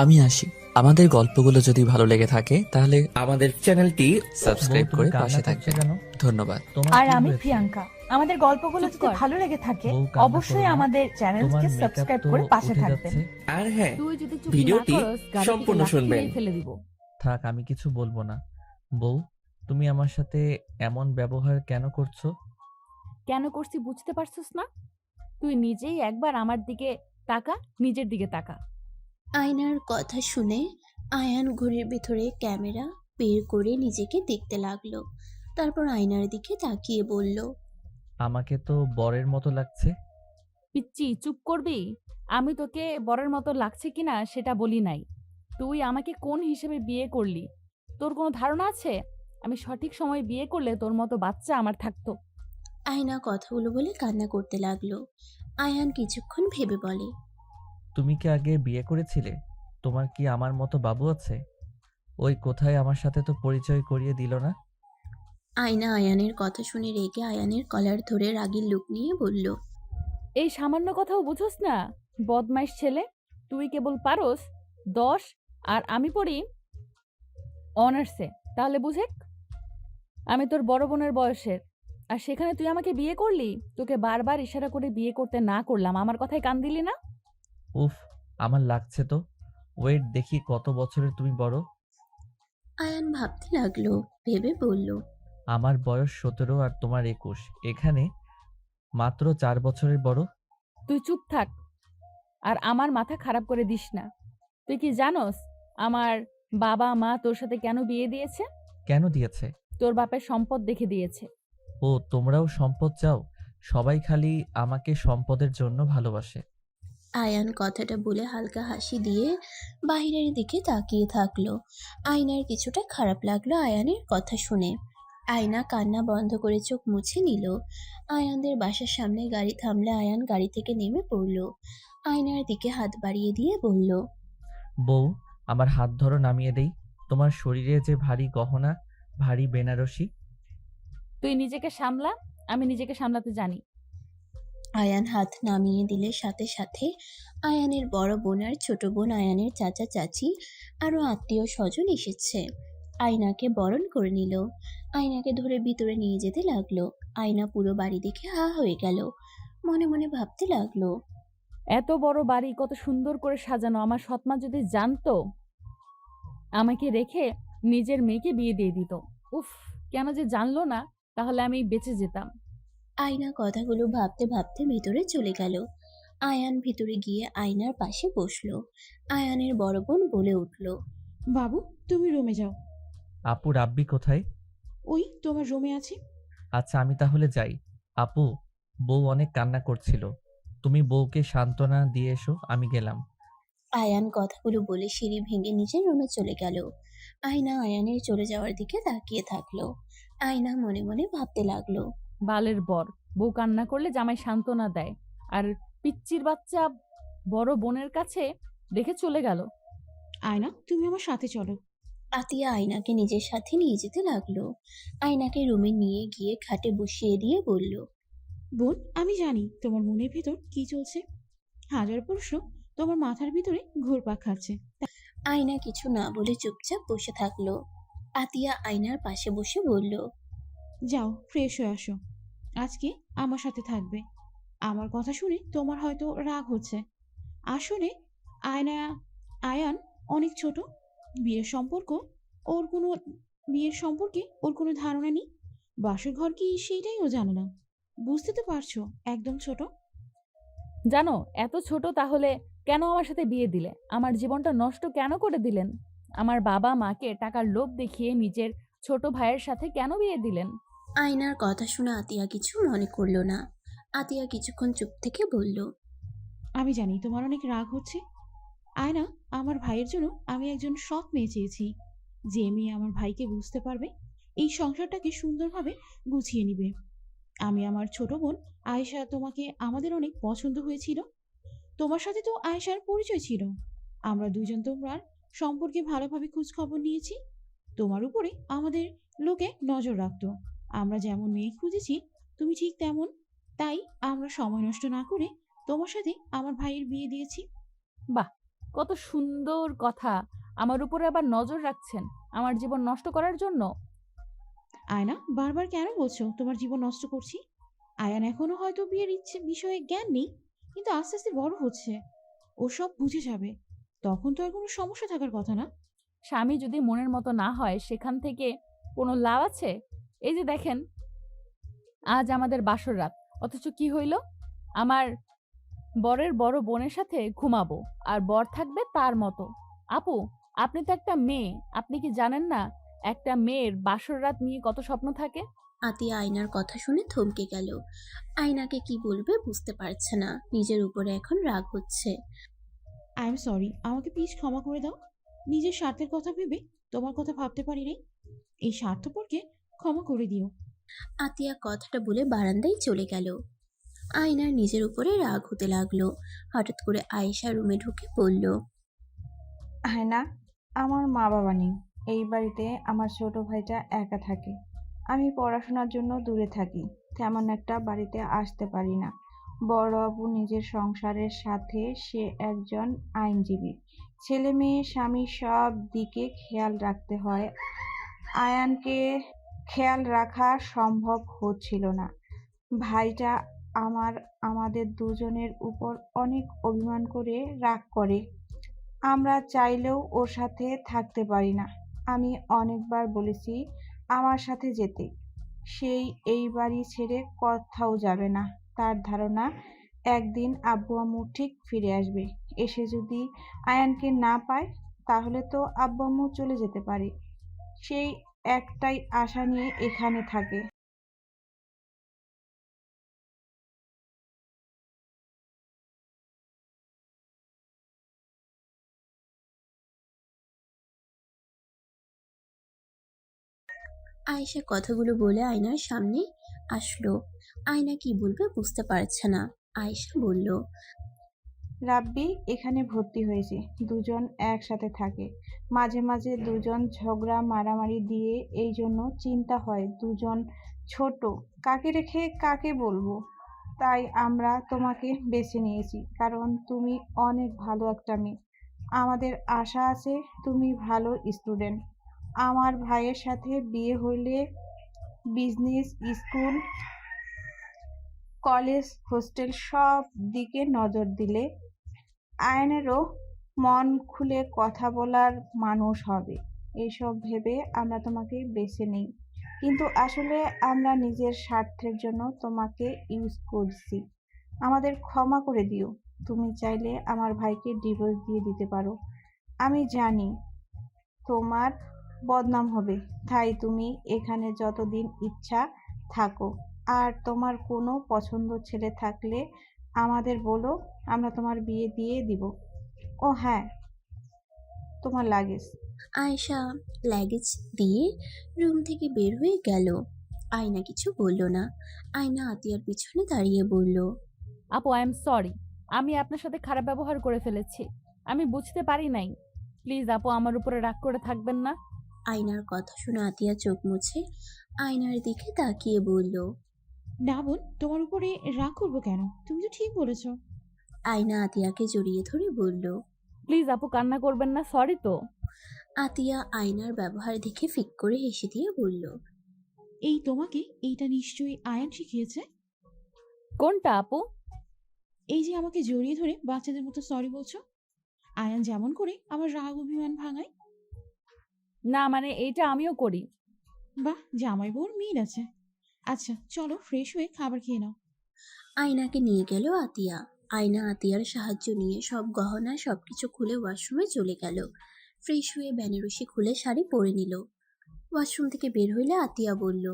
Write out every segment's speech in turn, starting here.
আমি আসি। আমাদের গল্পগুলো যদি ভালো লেগে থাকে তাহলে আমাদের চ্যানেলটি সাবস্ক্রাইব বউ, করে তুমি কান্না পাশে করছো থাকবেন। কেন? ধন্যবাদ। তোমার আর কি আমি হয়েছে? প্রিয়াঙ্কা। আমাদের গল্পগুলো চুপ যদি কর। ভালো লেগে থাকে বউ, কান্না করো অবশ্যই না। আমাদের তোমার চ্যানেলকে মেকআপ সাবস্ক্রাইব তো করে পাশে উঠে থাকবেন। যাচ্ছে। আর হ্যাঁ, তুই যদি চুপ না ভিডিওটি করস গাড়ি থেকে সম্পূর্ণ লাথি শুনবেন। মেরে ফেলে দিব। থাক, আমি কিছু বলবো না। বউ, তুমি আমার সাথে এমন ব্যবহার কেন করছো? কেন করছি বুঝতে পারছিস না? তুই নিজেই একবার আমার দিকে তাকা, নিজের দিকে তাকা। আয়নার কথা শুনে আয়ান ঘড়ির ভিতরে ক্যামেরা বের করে নিজেকে দেখতে লাগলো। তারপর আয়নার দিকে তাকিয়ে বলল, আমাকে তো বরের মতো লাগছে। পিচ্চি চুপ করবি? আমি তোকে বরের মতো লাগছে কিনা সেটা বলি নাই। তুই আমাকে কোন হিসেবে বিয়ে করলি? তোর কোনো ধারণা আছে? আমি সঠিক সময়ে বিয়ে করলে তোর মতো বাচ্চা আমার থাকতো। আয়না কথাগুলো বলে কান্না করতে লাগলো। আয়ান কিছুক্ষণ ভেবে বলে, তুমি কি আগে বিয়ে করেছিলে? তোমার কি আমার মতো বাবু আছে? ওই কোথায় আমার সাথে তো পরিচয় করিয়ে দিল না। আয়না আয়ানের কথা শুনে রেগে আয়ানের কলার ধরে রাগীর লুক নিয়ে বলল, এই সামান্য কথাও বুঝোস না? বদমাইশ ছেলে, তুই কেবল পারোস 10 আর আমি পড়ি অনার্সে। তাহলে বুঝেক, আমি তোর বড় বোনের বয়সের। আর সেখানে তুই আমাকে বিয়ে করলি। তোকে বারবার ইশারা করে বিয়ে করতে না করলাম, আমার কথায় কান দিলি না? উফ, আমার লাগছে তো। ওয়েট, দেখি কত বছরের তুমি বড়। আয়ান ভাবতে লাগলো, ভেবে বলল, আমার বয়স 17 আর তোমার 21। এখানে মাত্র 4 বছরের বড়। তুই চুপ থাক আর আমার মাথা খারাপ করে দিস না। তুই কি জানোস আমার বাবা মা তোর সাথে কেন বিয়ে দিয়েছে? কেন দিয়েছে? তোর বাপের সম্পদ দেখে দিয়েছে। ও, তোমরাও সম্পদ চাও? সবাই খালি আমাকে সম্পদের জন্য ভালোবাসে। আয়ান কথাটা বলে হালকা হাসি দিয়ে বাইরের দিকে তাকিয়ে থাকলো। আয়নার কিছুটা খারাপ লাগলো আয়ানের কথা শুনে। আয়না কান্না বন্ধ করে চোখ মুছে নিল। আয়ানদের বাসার সামনে গাড়ি থামলে আয়ান গাড়ি থেকে নেমে পড়ল। আয়নার দিকে হাত বাড়িয়ে দিয়ে বলল, বউ, আমার হাত ধরো, নামিয়ে দেই। তোমার শরীরে যে ভারী গহনা, ভারী বেনারসি। তুই নিজেকে সামলা, আমি নিজেকে সামলাতে জানি। আয়ান হাত নামিয়ে দিলে সাথে সাথে আয়ানের বড় বোন আর ছোট বোন, আয়ানের চাচা চাচি আরো আত্মীয় স্বজন এসেছে। আয়নাকে বরণ করে নিল। আয়নাকে ধরে ভিতরে নিয়ে যেতে লাগলো। আয়না পুরো বাড়ি দেখে হা হয়ে গেল। মনে মনে ভাবতে লাগলো, এত বড় বাড়ি কত সুন্দর করে সাজানো, আমার সৎমা যদি জানতো আমাকে রেখে নিজের মেয়েকে বিয়ে দিয়ে দিত। উফ, কেন যে জানলো না, তাহলে আমি বেঁচে যেতাম। আয়না কথাগুলো ভাবতে ভাবতে ভিতরে চলে গেল। আয়ান ভিতরে গিয়ে আয়নার পাশে বসলো। আয়ানের বড় বোন বলে উঠল, বাবু, তুমি রুমে যাও। আপু, রাব্বি কোথায়? ওই তোমার রুমে আছে। আচ্ছা, আমি তাহলে যাই। আপু, বউ অনেক কান্না করছিল। তুমি বউকে সান্ত্বনা দিয়ে এসো, আমি গেলাম। আয়ান কথাগুলো বলে সিঁড়ি ভেঙে নিজের রুমে চলে গেল। আয়না আয়ানের চলে যাওয়ার দিকে তাকিয়ে থাকলো। আয়না মনে মনে ভাবতে লাগলো, বালের বর, বউ কান্না করলে জামাই সান্ত্বনা দেয়, আর পিচ্চির বাচ্চা বড় বোনের কাছে রেখে চলে গেল। আয়না, তুমি আমার সাথে চলো। আতিয়া আয়নাকে নিজের সাথে নিয়ে যেতে লাগলো। আয়নাকে রুমে নিয়ে গিয়ে খাটে বসিয়ে দিয়ে বলল, বোন, আমি জানি তোমার মনের ভিতর কি চলছে। হাজার প্রশ্ন তোমার মাথার ভিতরে ঘুরপাক খাচ্ছে। আয়না কিছু না বলে চুপচাপ বসে থাকলো। আতিয়া আয়নার পাশে বসে বলল, যাও, ফ্রেশ হয়ে আসো। আজকে আমার সাথে থাকবে। আমার কথা শুনে তোমার হয়তো রাগ হচ্ছে। আসলে আয়না আয়ান অনেক ছোট। বিয়ের সম্পর্ক ওর কোনো বিয়ের সম্পর্কে ওর কোনো ধারণা নেই। বাসর ঘর কি সেইটাই ও জানে না। বুঝতে তো পারছো, একদম ছোট। জানো, এত ছোট তাহলে কেন আমার সাথে বিয়ে দিলে? আমার জীবনটা নষ্ট কেন করে দিলেন? আমার বাবা মাকে টাকার লোভ দেখিয়ে নিজের ছোট ভাইয়ের সাথে কেন বিয়ে দিলেন? আয়নার কথা শুনে আতিয়া কিছু মনে করলো না। আতিয়া কিছুক্ষণ চুপ থেকে বলল, আমি জানি তোমার অনেক রাগ হচ্ছে। আয়না, আমার ভাইয়ের জন্য আমি একজন সৎ মেয়ে চেয়েছি। যে মেয়ে আমার ভাইকে বুঝতে পারবে, এই সংসারটাকে সুন্দরভাবে গুছিয়ে নিবে। আমি আমার ছোট বোন আয়েশা, তোমাকে আমাদের অনেক পছন্দ হয়েছিল। তোমার সাথে তো আয়েশার পরিচয় ছিল। আমরা দুজন তোমার সম্পর্কে ভালোভাবে খোঁজ খবর নিয়েছি। তোমার উপরে আমাদের লোকে নজর রাখতো। আমরা যেমন মেয়ে খুঁজেছি তুমি ঠিক তেমন। তাই আমরা সময় নষ্ট না করে তোমার সাথে আমার ভাইয়ের বিয়ে দিয়েছি। বাহ, কত সুন্দর কথা, আমার উপরে আবার নজর রাখছেন আমার জীবন নষ্ট করার জন্য। আয়না, বারবার কেন বলছো তোমার জীবন নষ্ট করছি? আয়ান এখনো হয়তো বিয়ের ইচ্ছে বিষয়ে জ্ঞান নেই, কিন্তু আস্তে আস্তে বড় হচ্ছে, ও সব বুঝে যাবে। তখন তো আর কোনো সমস্যা থাকার কথা না। স্বামী যদি মনের মতো না হয় সেখান থেকে কোনো লাভ আছে? এই যে দেখেন, আজ আমাদের বাসর রাত, অথচ কি হইল, আমার বরের বড় বোনের সাথে ঘুমাবো আর বর থাকবে তার মতো। আপু, আপনি তো একটা মেয়ে, আপনি কি জানেন না একটা মেয়ের বাসর রাত নিয়ে কত স্বপ্ন থাকে? আতিয়া আয়নার কথা শুনে থমকে গেল। আয়নাকে কি বলবে বুঝতে পারছে না, নিজের উপরে এখন রাগ হচ্ছে। আই এম সরি, আমাকে প্লিজ ক্ষমা করে দাও। নিজের স্বার্থের কথা ভেবে তোমার কথা ভাবতে পারি নাই। এই স্বার্থপরকে ক্ষমা করে দিও। আতিয়া কথাটা বলে বারান্দায় চলে গেল। আয়নার নিজের উপরে রাগ হতে লাগলো। হঠাৎ করে আয়েশা রুমে ঢুকে বলল, হ্যাঁ না, আমার মা বাবা নেই। এই বাড়িতে আমার ছোট ভাইটা একা থাকে। আমি পড়াশোনার জন্য দূরে থাকি, তেমন একটা বাড়িতে আসতে পারি না। বড় আপু নিজের সংসারের সাথে, সে একজন আইনজীবী। ছেলে মেয়ে স্বামী সব দিকে খেয়াল রাখতে হয়। আয়ানকে খেয়াল রাখা সম্ভব হচ্ছিল না। ভাইটা আমার আমাদের দুজনের উপর অনেক অভিমান করে, রাগ করে। আমরা চাইলেও ওর সাথে থাকতে পারি না। আমি অনেকবার বলেছি আমার সাথে যেতে। সেই এই বাড়ি ছেড়ে কোথাও যাবে না। তার ধারণা একদিন আব্বু আম্মু ঠিক ফিরে আসবে। এসে যদি আয়ানকে না পায়, তাহলে তো আব্বু আম্মু চলে যেতে পারে। সেই একটাই আশা নিয়ে এখানে থাকে। আয়েশা কথাগুলো বলে আয়নার সামনে আসলো। আয়না কি বলবে বুঝতে পারছে না। আয়েশা বলল, রাব্বি এখানে ভর্তি হয়েছে, দুজন একসাথে থাকে। মাঝে মাঝে দুজন ঝগড়া মারামারি দিয়ে, এই জন্য চিন্তা হয় দুজন ছোট, কাকে রেখে কাকে বলবো। তাই আমরা তোমাকে বেছে নিয়েছি, কারণ তুমি অনেক ভালো একটা মেয়ে। আমাদের আশা আছে তুমি ভালো স্টুডেন্ট। আমার ভাইয়ের সাথে বিয়ে হইলে বিজনেস, স্কুল, কলেজ, হোস্টেল সব দিকে নজর দিলে আয়নেরও মন খুলে কথা বলার মানুষ হবে। এইসব ভেবে আমরা তোমাকে বেছে নিই, কিন্তু আসলে আমরা নিজের স্বার্থের জন্য তোমাকে ইউজ করছি। আমাদের ক্ষমা করে দিও। তুমি চাইলে আমার ভাইকে ডিভোর্স দিয়ে দিতে পারো। আমি জানি তোমার বদনাম হবে, তাই তুমি এখানে যতদিন ইচ্ছা থাকো। আর তোমার কোনো পছন্দ ছেলে থাকলে আমাদের বলো, আমরা তোমার বিয়ে দিয়ে দিব। ও হ্যাঁ, তোমার লাগেজ। আয়েশা লাগেজ দিয়ে রুম থেকে বের হয়ে গেল। আয়না কিছু বলল না। আয়না আতিয়ার পিছনে দাঁড়িয়ে বলল, আপু, আই এম সরি, আমি আপনার সাথে খারাপ ব্যবহার করে ফেলেছি, আমি বুঝতে পারি নাই। প্লিজ আপু, আমার উপরে রাগ করে থাকবেন না। আয়নার কথা শুনে আতিয়া চোখ মুছে আয়নার দিকে তাকিয়ে বলল। না বোন, তোমার উপরে রাগ করবো কেন? তুমি তো ঠিক বলেছো। আয়না আতিয়াকে জড়িয়ে ধরে বলল। প্লিজ আপু, কান্না করবেন না, সরি তো। আতিয়া আয়নার ব্যবহার দেখে ফিক করে হেসে দিয়ে বলল, এই তোমাকে এইটা নিশ্চয়ই আয়ান শিখিয়েছে। কোনটা আপু? এই যে আমাকে জড়িয়ে ধরে বাচ্চাদের মতো সরি বলছো। আয়ান যেমন করে আমার রাগ অভিমান ভাঙায়। না মানে এইটা আমিও করি। বাহ, জামাই বউর মিল আছে। আচ্ছা চলো, ফ্রেশ হয়ে খাবার খেয়ে নাও। আয়নাকে নিয়ে গেল আতিয়া। আয়না আতিয়ার সাহায্য নিয়ে সব গহনা সবকিছু খুলে ওয়াশরুমে চলে গেল। ফ্রেশ হয়ে বেনারসি খুলে শাড়ি পরে নিল। ওয়াশরুম থেকে বের হইলে আতিয়া বলল,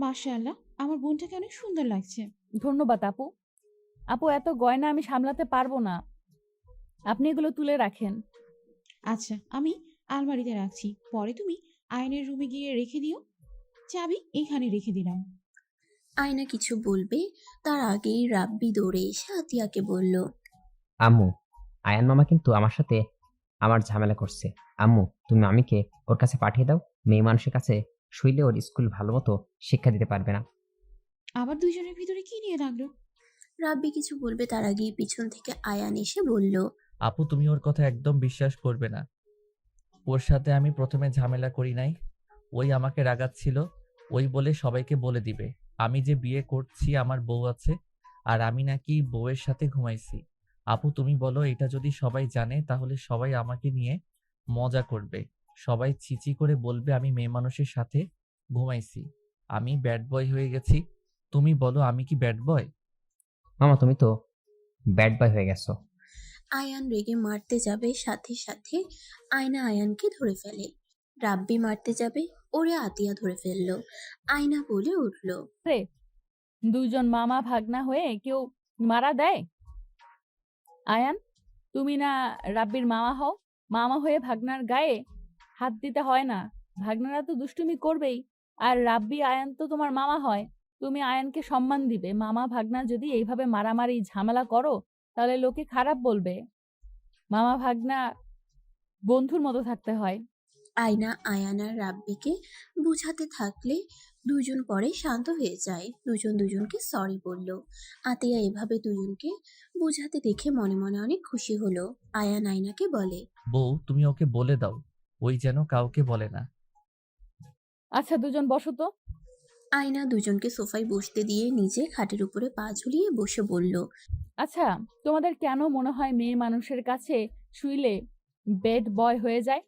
মাশাআল্লাহ, আমার বোনটাকে অনেক সুন্দর লাগছে। ধন্যবাদ আপু। আপু, এত গয়না আমি সামলাতে পারবো না, আপনি এগুলো তুলে রাখেন। আচ্ছা, আমি আলমারিতে রাখছি, পরে তুমি আয়নের রুমে গিয়ে রেখে দিও। চাবি এইখানে রেখে দিলাম। আয়না কিছু বলবে তার আগেই রাব্বি দৌড়ে এসে আতিয়াকে বলল, আম্মু, আয়ান মামা কিন্তু আমার সাথে আমার ঝামেলা করছে। আম্মু, তুমি মামিকে ওর কাছে পাঠিয়ে দাও। মেয়ে মানুষের কাছে শুইলে ওর স্কুল ভালো মতো শিক্ষা দিতে পারবে না। আবার দুইজনের ভিতরে কি নিয়ে লাগলো? রাব্বি কিছু বলবে তার আগেই পিছন থেকে আয়ান এসে বলল, আপু তুমি ওর কথা একদম বিশ্বাস করবে না। ওর সাথে আমি প্রথমে ঝামেলা করি নাই। ওই আমাকে রাগাচ্ছিল। ওই বলে সবাইকে বলে দিবে আমি যে বিয়ে করছি, আমার বউ আছে, আর আমি নাকি বউয়ের সাথে ঘুমাইছি। আপু তুমি বলো, এটা যদি সবাই জানে তাহলে সবাই আমাকে নিয়ে মজা করবে। সবাই ছিচি করে বলবে আমি মেয়ে মানুষের সাথে ঘুমাইছি, আমি ব্যাড বয় হয়ে গেছি। তুমি বলো আমি কি ব্যাড বয়? মামা তুমি তো ব্যাড বয় হয়ে গেছো। আয়ান রেগে মারতে যাবে, সাথে সাথে আয়না আয়ানকে ধরে ফেলে। রাব্বি মারতে যাবে, ওরে আতিয়া ধরে ফেললো। আয়না বলে উঠল, রে, দুজন মামা ভাগনা হয়ে কেউ মারা দেয়? আয়ান, তুমি না রাব্বির মামা হও, মামা হয়ে ভাগনার গায়ে হাত দিতে হয় না। ভাগনারা তো দুষ্টুমি করবেই। আর রাব্বি আয়ান তো তোমার মামা হয়, তুমি আয়ানকে সম্মান দিবে। মামা ভাগনা যদি এইভাবে মারামারি ঝামেলা করো তাহলে লোকে খারাপ বলবে। মামা ভাগনা বন্ধুর মতো থাকতে হয়। আয়না আয়ান আর রাব্বিকে বুঝাতে থাকলে দুজন পরে শান্ত হয়ে যায়। দুজন দুজনকে সরি বলল। আতিয়া এভাবে দুজনকে বুঝাতে দেখে মনে মনে অনেক খুশি হলো। আয়ান আয়নাকে বলে, বউ তুমি ওকে বলে দাও ওই যেন কাউকে বলে না। আচ্ছা দুজন বসো তো। আয়না দুজনকে সোফায় বসতে দিয়ে নিজে খাটের উপরে পা ঝুলিয়ে বসে বলল, আচ্ছা, তোমাদের কেন মনে হয় মেয়ে মানুষের কাছে শুইলে বেড বয় হয়ে যায়?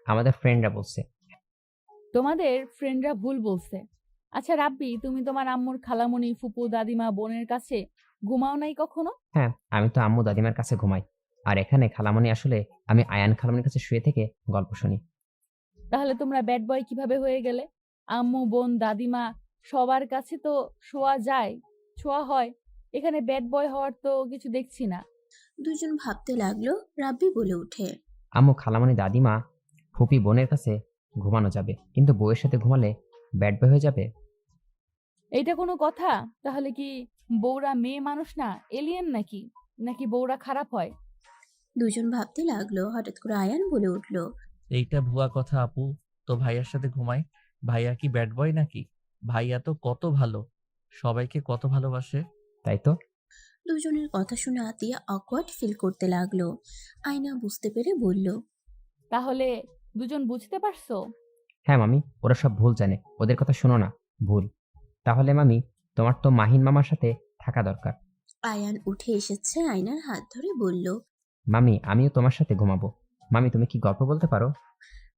আমাদের ফ্রেন্ডরা বলছে। তোমাদের ফ্রেন্ডরা ভুল বলছে। আচ্ছা রাব্বি, তুমি তোমার আম্মুর খালামণি, ফুপু, দাদিমা, বোনের কাছে ঘুমাও নাই কখনো? হ্যাঁ, আমি তো আম্মু দাদিমার কাছে ঘুমাই। আর এখানে খালামণি আসলে আমি আয়ান খালামণির কাছে শুয়ে থেকে গল্প শুনি। তাহলে তোমরা ব্যাড বয় কিভাবে হয়ে গেলে? আম্মু, বোন, দাদিমা সবার কাছে তো শোয়া যায়, ছোঁয়া হয়। এখানে ব্যাড বয় হওয়ার তো কিছু দেখছি না। দুজন ভাবতে লাগলো। রাব্বি বলে ওঠে, আম্মু খালামণি দাদিমা ফুপি বোনের কাছে ঘুমানো যাবে, কিন্তু বউয়ের সাথে ঘুমালে ব্যাড বয় হয়ে যাবে। এইটা কোনো কথা? তাহলে কি বউরা মেয়ে মানুষ না, এলিয়েন নাকি? নাকি বউরা খারাপ হয়? দুজন ভাবতে লাগলো। হঠাৎ করে আয়ান বলে উঠল, এইটা ভুয়া কথা আপু। তো ভাইয়ার সাথে ঘুমাই, ভাইয়া কি ব্যাড বয় নাকি? ভাইয়া তো কত ভালো, সবাইকে কত ভালোবাসে। তাই তো। দুজনের কথা শুনে আতিয়া অকওয়ার্ড ফিল করতে লাগলো। আয়না বুঝতে পেরে বলল, তাহলে দুজন বুঝতে পারছো? হ্যাঁ মামি, ওরা সব ভুল জানে, ওদের কথা শোনো না। ভুল। তাহলে মামি, তোমার তো মাহিন মামার সাথে থাকা দরকার। আয়ান উঠে এসেছে, আয়নার হাত ধরে বলল, মামি আমিও তোমার সাথে ঘুমাবো। মামি তুমি কি গল্প বলতে পারো?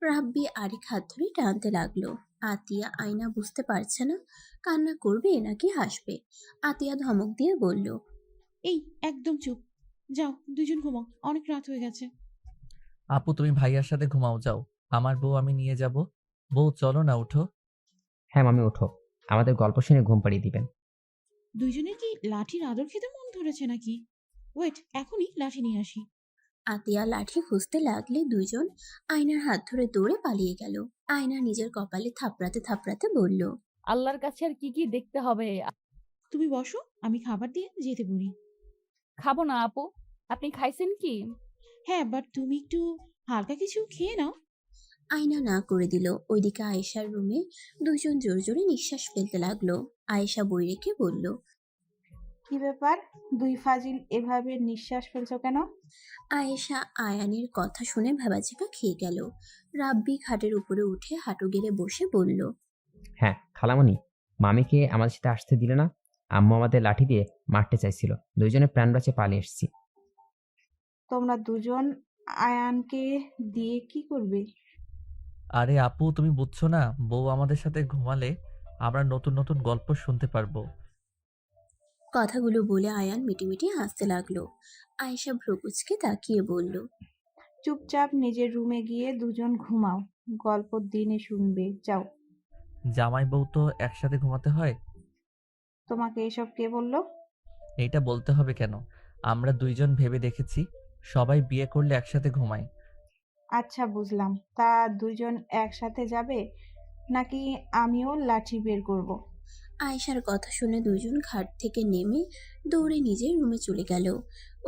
রাব্বি আরেক হাত ধরে টানতে লাগলো। আতিয়া আয়না বুঝতে পারছে না কান্না করবে নাকি হাসবে। আতিয়া ধমক দিয়ে বলল, এই একদম চুপ, যাও দুজন ঘুমাও, অনেক রাত হয়ে গেছে। আপু তুমি ভাইয়ার সাথে ঘুমাও, যাও। আমার বউ আমি নিয়ে যাব। বউ চলো না, উঠো। হ্যাঁ মামি ওঠো, আমাদের গল্প শুনে ঘুম পাড়িয়ে দিবেন। দুইজনের কি লাঠির আদর খেতে মন ধরেছে নাকি? ওয়েট, এখনই লাঠি নিয়ে আসি। আতিয়া লাঠি খুঁজতে লাগলে দুজন আয়নার হাত ধরে দৌড়ে পালিয়ে গেল। আয়না নিজের কপালে থাপড়াতে থাপড়াতে বলল, আল্লাহর কাছে আর কি কি দেখতে হবে? তুমি বসো, আমি খাবার দিয়ে যেতে বলি। খাবো না আপু। আপনি খাইছেন কি? হ্যাঁ, বাট তুমি একটু হালকা কিছু খেয়ে নাও। আয়না না করে দিল। ওইদিকে আয়েশার রুমে দুজন জোরে জোরে নিঃশ্বাস ফেলতে লাগলো। আয়েশা বই রেখে বলল, কি ব্যাপার, দুই ফাজিল এভাবে নিঃশ্বাস ফেলছো কেন? আয়েশা আয়ানের কথা শুনে ভেবাচিকা খেয়ে গেল। রাব্বি খাটের উপরে উঠে হাঁটু গেড়ে বসে বলল, হ্যাঁ খালামণি, মামিকে আমাদের সাথে আসতে দিলে না। আম্মু আমাদের লাঠি দিয়ে মারতে চাইছিল, দুইজনে প্রাণ বাঁচিয়ে পালিয়ে এসেছি। তোমরা দুজন আয়ানকে দিয়ে কি করবে? আরে আপু তুমি বুঝছো না, বউ আমাদের সাথে ঘুমালে আমরা নতুন নতুন গল্প শুনতে পারবো। কথাগুলো বলে আয়ান মিটিমিটি হাসতে লাগলো। আয়েশা ভ্রুকুচকে তাকিয়ে বলল, চুপচাপ নিজের রুমে গিয়ে দুজন ঘুমাও, গল্প দিনে শুনবে, যাও। জামাই বউ তো একসাথে ঘুমাতে হয়। তোমাকে এসব কে বললো? এইটা বলতে হবে কেন? আমরা দুইজন ভেবে দেখেছি, সবাই বিয়ে করলে একসাথে ঘুমায়। আচ্ছা বুঝলাম, তা দুজন একসাথে যাবে নাকি আমিও লাঠি বের করব? আয়েশার কথা শুনে দুজন খাট থেকে নেমে দৌড়ে নিজের রুমে চলে গেল।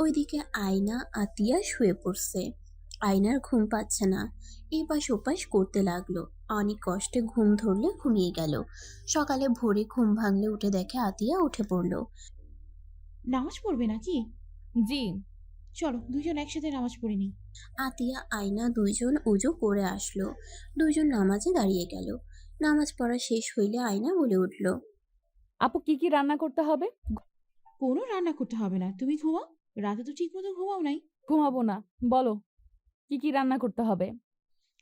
ওইদিকে আয়না আতিয়া শুয়ে পড়ছে। আয়নার ঘুম পাচ্ছে না, এপাশ ওপাশ করতে লাগলো। অনেক কষ্টে ঘুম ধরলে ঘুমিয়ে গেল। সকালে ভোরে ঘুম ভাঙলে উঠে দেখে আতিয়া উঠে পড়লো। নামাজ পড়বে নাকি? জি। চলো দুজন একসাথে নামাজ পড়ে নিই। আতিয়া আয়না দুইজন উজু করে আসলো। দুইজন নামাজে দাঁড়িয়ে গেল। নামাজ পড়া শেষ হইলে আয়না বলে উঠল, আপু কি কি রান্না করতে হবে? কোনো রান্না করতে হবে না, তুমি ঘুমাও। রাতে তো ঠিক মতো ঘুমাও নাই। ঘুমাবো না, বলো কি কি রান্না করতে হবে?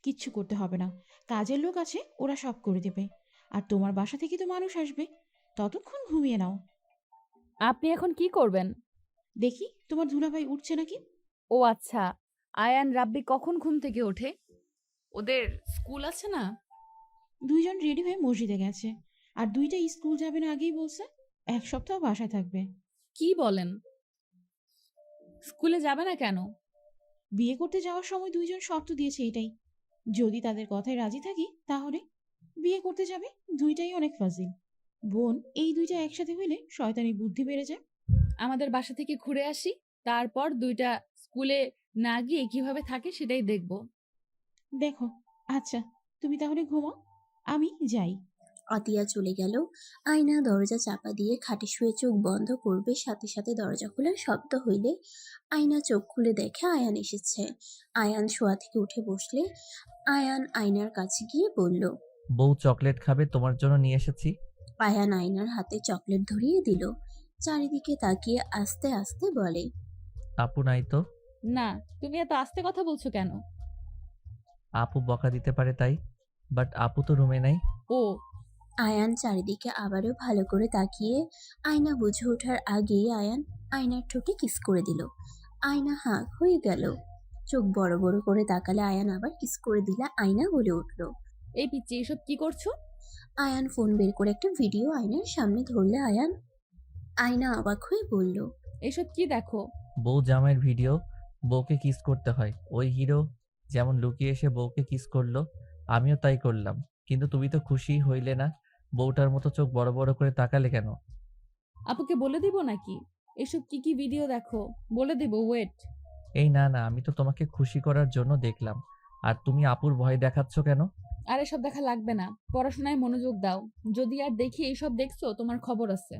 কিচ্ছু করতে হবে না, কাজের লোক আছে, ওরা সব করে দেবে। আর তোমার বাসা থেকে তো মানুষ আসবে, ততক্ষণ ঘুমিয়ে নাও। আপনি এখন কি করবেন? দেখি তোমার দুলাভাই উঠছে নাকি। ও আচ্ছা, আয়ান রাব্বি কখন ঘুম থেকে ওঠে? ওদের স্কুল আছে না? দুইজন রেডি হয়ে মসজিদে গেছে, আর দুইটা স্কুল যাবে না আগেই বলছে। 1 সপ্তাহ বাসায় থাকবে। কি বলেন? স্কুলে যাবে না কেন? বিয়ে করতে যাওয়ার সময় দুইজন শর্ত দিয়েছে এটাই, যদি তাদের কথায় রাজি থাকি তাহলে বিয়ে করতে যাবে। দুইটাই অনেক ফাজিল বোন, এই দুইটা একসাথে হইলে শয়তানি বুদ্ধি বেড়ে যায়। আমাদের বাসা থেকে ঘুরে আসি, তারপর দুইটা স্কুলে না গিয়ে কিভাবে থাকে সেটাই দেখব। দেখো, আচ্ছা তুমি তাহলে ঘুমাও, আমি যাই। আতিয়া চলে গেল। আয়না দরজা চাপা দিয়ে খাটে শুয়ে চোখ বন্ধ করবে, সাথে সাথে দরজা খোলার শব্দ হইলে আয়না চোখ খুলে দেখে আয়ান এসেছে। আয়ান শোয়া থেকে উঠে বসলে আয়ান আয়নার কাছে গিয়ে বলল, বউ চকলেট খাবে, তোমার জন্য নিয়ে এসেছি। আয়ান আয়নার হাতে চকলেট ধরিয়ে দিল। চারিদিকে তাকিয়ে আস্তে আস্তে বলে, আপু নাই তো? না, তুমি এত আস্তে কথা বলছো কেন? আপু বকা দিতে পারে তাই, বাট আপু তো রুমে নাই। ও, আয়ান চারিদিকে আবারও ভালো করে তাকিয়ে আয়না বুঝে ওঠার আগেই আয়ান আয়নার ঠোঁটে কিস করে দিল। আয়না হাঁ হয়ে গেল। চোখ বড় বড় করে তাকালে আয়ান আবার কিস করে দিলে আয়না বলে উঠল। এই পিচ্চি এসব কি করছো? আয়ান ফোন বের করে একটা ভিডিও আয়নার সামনে ধরলে আয়না অবাক হয়ে বলল, এসব কি দেখো? বউ জামাইয়ের ভিডিও। বউকে কিস করতে হয়, ওই হিরো যেমন লুকিয়ে এসে বউকে কিস করলো, আমিও তাই করলাম। কিন্তু তুমি তো খুশি হইলে না, বউটার মতো চোখ বড় বড় করে তাকালে কেন? আপুকে বলে দিব নাকি এসব কি কি ভিডিও দেখো? বলে দিব, ওয়েট। এই না না, আমি তো তোমাকে খুশি করার জন্য দেখলাম। আর তুমি আপুর ভয় দেখাচ্ছ কেন? আর এসব দেখা লাগবে না, পড়াশোনায় মনোযোগ দাও। যদি আর দেখি এইসব দেখছো, তোমার খবর আছে।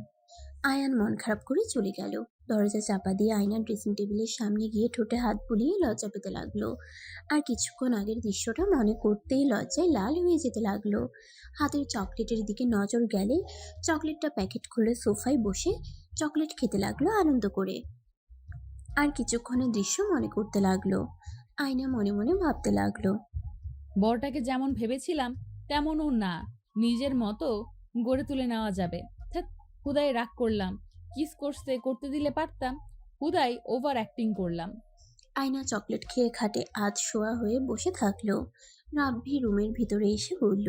আয়ান মন খারাপ করে চলে গেল। দরজা চাপা দিয়ে আয়না ড্রেসিং টেবিলের সামনে গিয়ে ঠোঁটে হাত বুলিয়ে লজ্জা পেতে লাগলো। আর কিছুক্ষণ আগের দৃশ্যটা মনে করতেই লজ্জায় লাল হয়ে যেতে লাগলো। হাতের চকলেটের দিকে নজর গেলে চকলেটটা প্যাকেট খুলে সোফায় বসে চকলেট খেতে লাগলো আনন্দ করে। আর কিছুক্ষণের দৃশ্য মনে করতে লাগলো। আয়না মনে মনে ভাবতে লাগলো, বরটাকে যেমন ভেবেছিলাম তেমনও না, নিজের মতো গড়ে তুলে নেওয়া যাবে। ধ্যাৎ, হুদাই রাগ করলাম। কিস করতে দিলে পারতাম, হুদাই ওভার অ্যাক্টিং করলাম। আয়না চকলেট খেয়ে খাটে আধ শোয়া হয়ে বসে থাকলো। রাব্বি রুমের ভিতরে এসে বলল,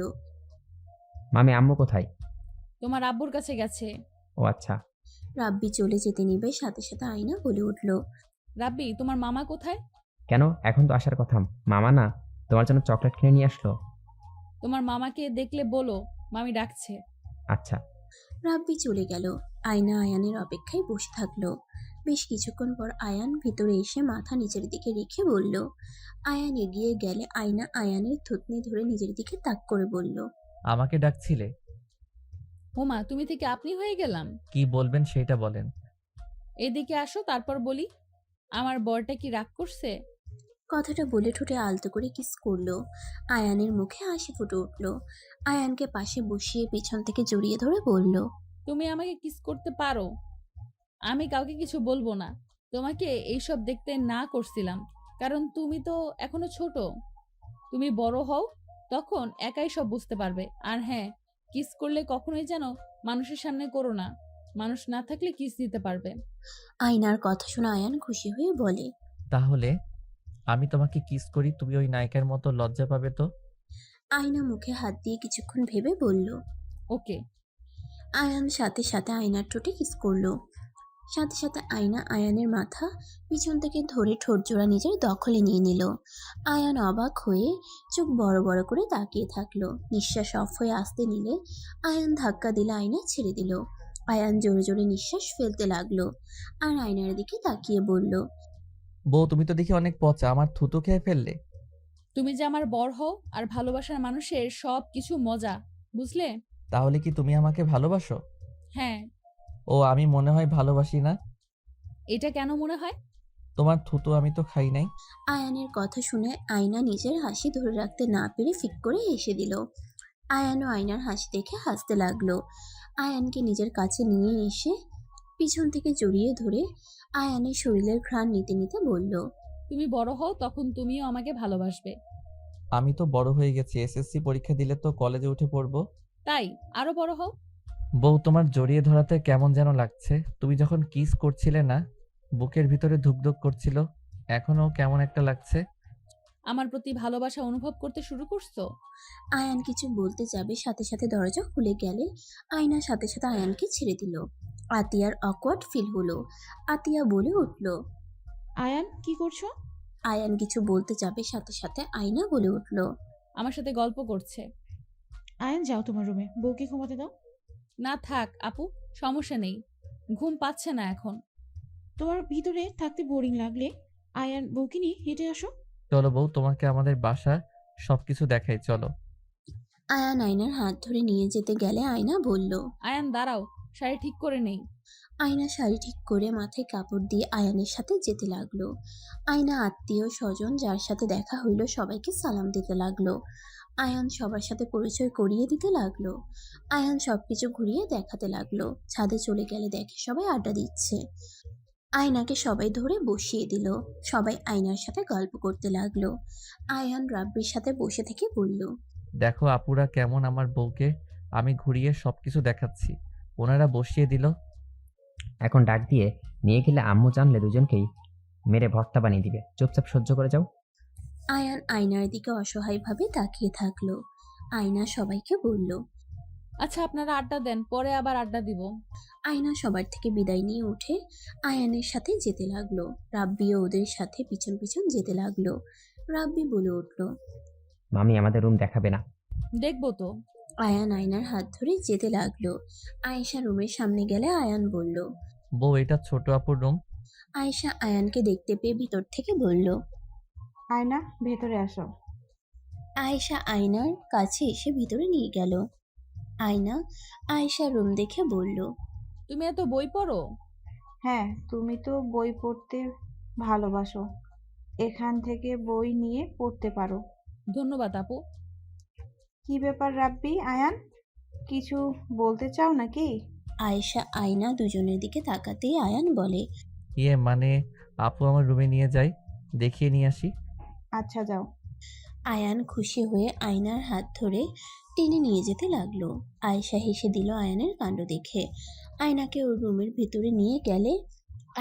মামি আম্মু কোথায়? তোমার আব্বুর কাছে গেছে। ও আচ্ছা। রাব্বি চলে যেতে নিবে, সাথে সাথে আয়না বলে উঠল, রাব্বি, তোমার মামা কোথায়? কেন, এখন তো আসার কথা। মামা না, তোমার জন্য চকলেট কিনে নিয়ে আসলো। তোমার মামাকে দেখলে বলো মামি ডাকছে। আচ্ছা। রাব্বি চলে গেল। আয়না আয়ানের অপেক্ষায় বসে থাকলো। বেশ কিছুক্ষণ পর আয়ান ভিতরে এসে মাথা নিচের দিকে রেখে বলল। আয়ান এগিয়ে গেলে আয়না আয়ানের থুতনি ধরে নিজের দিকে তাক করে বলল, আমাকে ডাকছিলে? হোমা, তুমি থেকে আপনি হয়ে গেলাম। কি বলবেন সেটা বলেন। এদিকে আসো, তারপর বলি। আমার বরটা কি রাগ করছে? কথাটা বলে ঠোঁটে আলতো করে কিস করলো। আয়ানের মুখে হাসি ফুটে উঠল। আয়ানকে পাশে বসিয়ে পেছন থেকে জড়িয়ে ধরে বলল, তুমি আমাকে কিস করতে পারো, আমি কাউকে কিছু বলবো না। তোমাকে এইসব দেখতে না করছিলাম, কারণ তুমি তো এখনো ছোট। তুমি বড় হও, তখন একাই সব বুঝতে পারবে। আর হ্যাঁ, কিস করলে কখনোই যেন মানুষের সামনে করো না, মানুষ না থাকলে কিস দিতে পারবে। আয়নার কথা শুনে আয়ান খুশি হয়ে বলে, তাহলে আমি তোমাকে কিস করি, তুমি ওই নায়িকার মতো লজ্জা পাবে তো? আয়না মুখে হাত দিয়ে কিছুক্ষণ ভেবে বলল। ওকে। আয়ান সাথে সাথে আয়নার ঠোঁটে কিস করলো। সাথে সাথে আয়না আয়ানের মাথা পিছন থেকে ধরে ঠোঁট জোড়া নিজের দখলে নিয়ে নিল। আয়ান অবাক হয়ে চোখ বড় বড় করে তাকিয়ে থাকলো। নিঃশ্বাস অফ হয়ে আসতে নিলে আয়ান ধাক্কা দিলে আয়না ছেড়ে দিল। আয়ান জোরে জোরে নিঃশ্বাস ফেলতে লাগলো আর আয়নার দিকে তাকিয়ে বলল, বউ তুমি তো দেখি অনেক পচা, আমার থুতু খেয়ে ফেললে। তুমি যে আমার বর হও আর ভালোবাসার মানুষের সব কিছু মজা, বুঝলে? তাহলে কি তুমি আমাকে ভালোবাসো? হ্যাঁ। ও, আমি মনে হয় ভালোবাসি না। এটা কেন মনে হয়? তোমার থুতু আমি তো খাই নাই। আয়ানের কথা শুনে আয়না নিজের হাসি ধরে রাখতে না পেরে ফিক করে হেসে দিল। আয়ানও আয়নার হাসি দেখে হাসতে লাগলো। আয়ানকে নিজের কাছে নিয়ে এসে পিছন থেকে জড়িয়ে ধরে আয়ানের শরীরের ঘ্রাণ নিতে নিতে বলল, তুমি বড় হও তখন তুমিও আমাকে ভালোবাসবে। আমি তো বড় হয়ে গেছি, এসএসসি পরীক্ষা দিলে তো কলেজে উঠে পড়বো। তাই আরো বড় হও। বউ, তোমার জড়িয়ে ধরাতে কেমন যেন লাগছে। তুমি যখন কিস করছিলে না, বুকের ভিতরে ধুকধুক করছিল, এখনো কেমন একটা লাগছে। আমার প্রতি ভালোবাসা অনুভব করতে শুরু করছো? আয়ান কিছু বলতে যাবে সাথে সাথে দরজা খুলে গেলে আয়না সাথে সাথে আয়ানকে ছেড়ে দিল। আতিয়ার অকওয়ার্ড ফিল হলো। আতিয়া বলে উঠল। আয়ান কি করছো? আয়ান কিছু বলতে যাবে সাথে সাথে আয়না বলে উঠল। আমার সাথে গল্প করছে। আয়ান যাও তোমার রুমে, বউকে ঘুমাতে দাও। না থাক আপু, সমস্যা নেই, ঘুম পাচ্ছে না এখন। তোমার ভিতরে থাকতে বোরিং লাগলে আয়ান বউকে নিয়ে হেঁটে আসো। চলো বউ, তোমাকে আমাদের বাসা সবকিছু দেখাই, চলো। আয়ান আয়নার হাত ধরে নিয়ে যেতে গেলে আয়না বলল। আয়ান দাঁড়াও, শাড়ি ঠিক করে নেই। আয়না শাড়ি ঠিক করে মাথায় কাপড় দিয়ে আয়ানের সাথে যেতে লাগলো। আয়না আত্মীয় স্বজন যার সাথে দেখা হইল সবাইকে সালাম দিতে লাগলো। আয়ান সবার সাথে পরিচয় করিয়ে দিতে লাগলো। আয়ান সবকিছু ঘুরিয়ে দেখাতে লাগলো। ছাদে চলে গেলে দেখে সবাই আড্ডা দিচ্ছে। আয়নাকে সবাই ধরে বসিয়ে দিল। সবাই আয়নার সাথে গল্প করতে লাগলো। আয়ান রাব্বির সাথে বসে থেকে বলল, দেখো আপুরা কেমন আমার বউকে আমি ঘুরিয়ে সবকিছু দেখাচ্ছি, ওনারা বসিয়ে দিল। এখন ডাক দিয়ে নিয়ে গেলে আম্মু জানলে দুজনকেই মেরে ভর্তা বানিয়ে দিবে। চুপচাপ সহ্য করে যাও। আয়ান আয়নার দিকে অসহায়ভাবে তাকিয়ে থাকলো। আয়না সবাইকে বলল। আচ্ছা আপনারা আড্ডা দেন, পরে আবার আড্ডা দিব। আয়না সবার থেকে বিদায় নিয়ে উঠে আয়ানের সাথে যেতে লাগলো। রাব্বিও ওদের সাথে পিছন পিছন যেতে লাগলো। রাব্বি বলে উঠল। মামি আমাদের রুম দেখাবে না? দেখবো তো। আয়ান আয়নার হাত ধরে যেতে লাগলো। আয়েশা রুমের সামনে গেলে আয়ান বলল। বউ, এটা ছোট আপুর রুম। আয়েশা আয়ানকে দেখতে পেয়ে ভিতর থেকে বলল। আয়না, ভেতরে আসো। আয়েশা আয়নার কাছে এসে ভিতরে নিয়ে গেল। আয়না আয়েশার রুম দেখে বলল। তুমি এত বই পড়ো? হ্যাঁ, তুমি তো বই পড়তে ভালোবাসো, এখান থেকে বই নিয়ে পড়তে পারো। ধন্যবাদ আপু। কি ব্যাপার রাব্বি, আয়ান, কিছু বলতে চাও নাকি? আয়েশা আয়না দুজনের দিকে তাকাতেই আয়ান বলে। মানে আপু আমার রুমে নিয়ে যাই, দেখিয়ে নিয়ে আসি। আচ্ছা যাও। আয়ান খুশি হয়ে আয়নার হাত ধরে টেনে নিয়ে যেতে লাগলো। আয়েশা হেসে দিল আয়ানের কাণ্ড দেখে। আয়নাকে ওর রুমের ভিতরে নিয়ে গেলে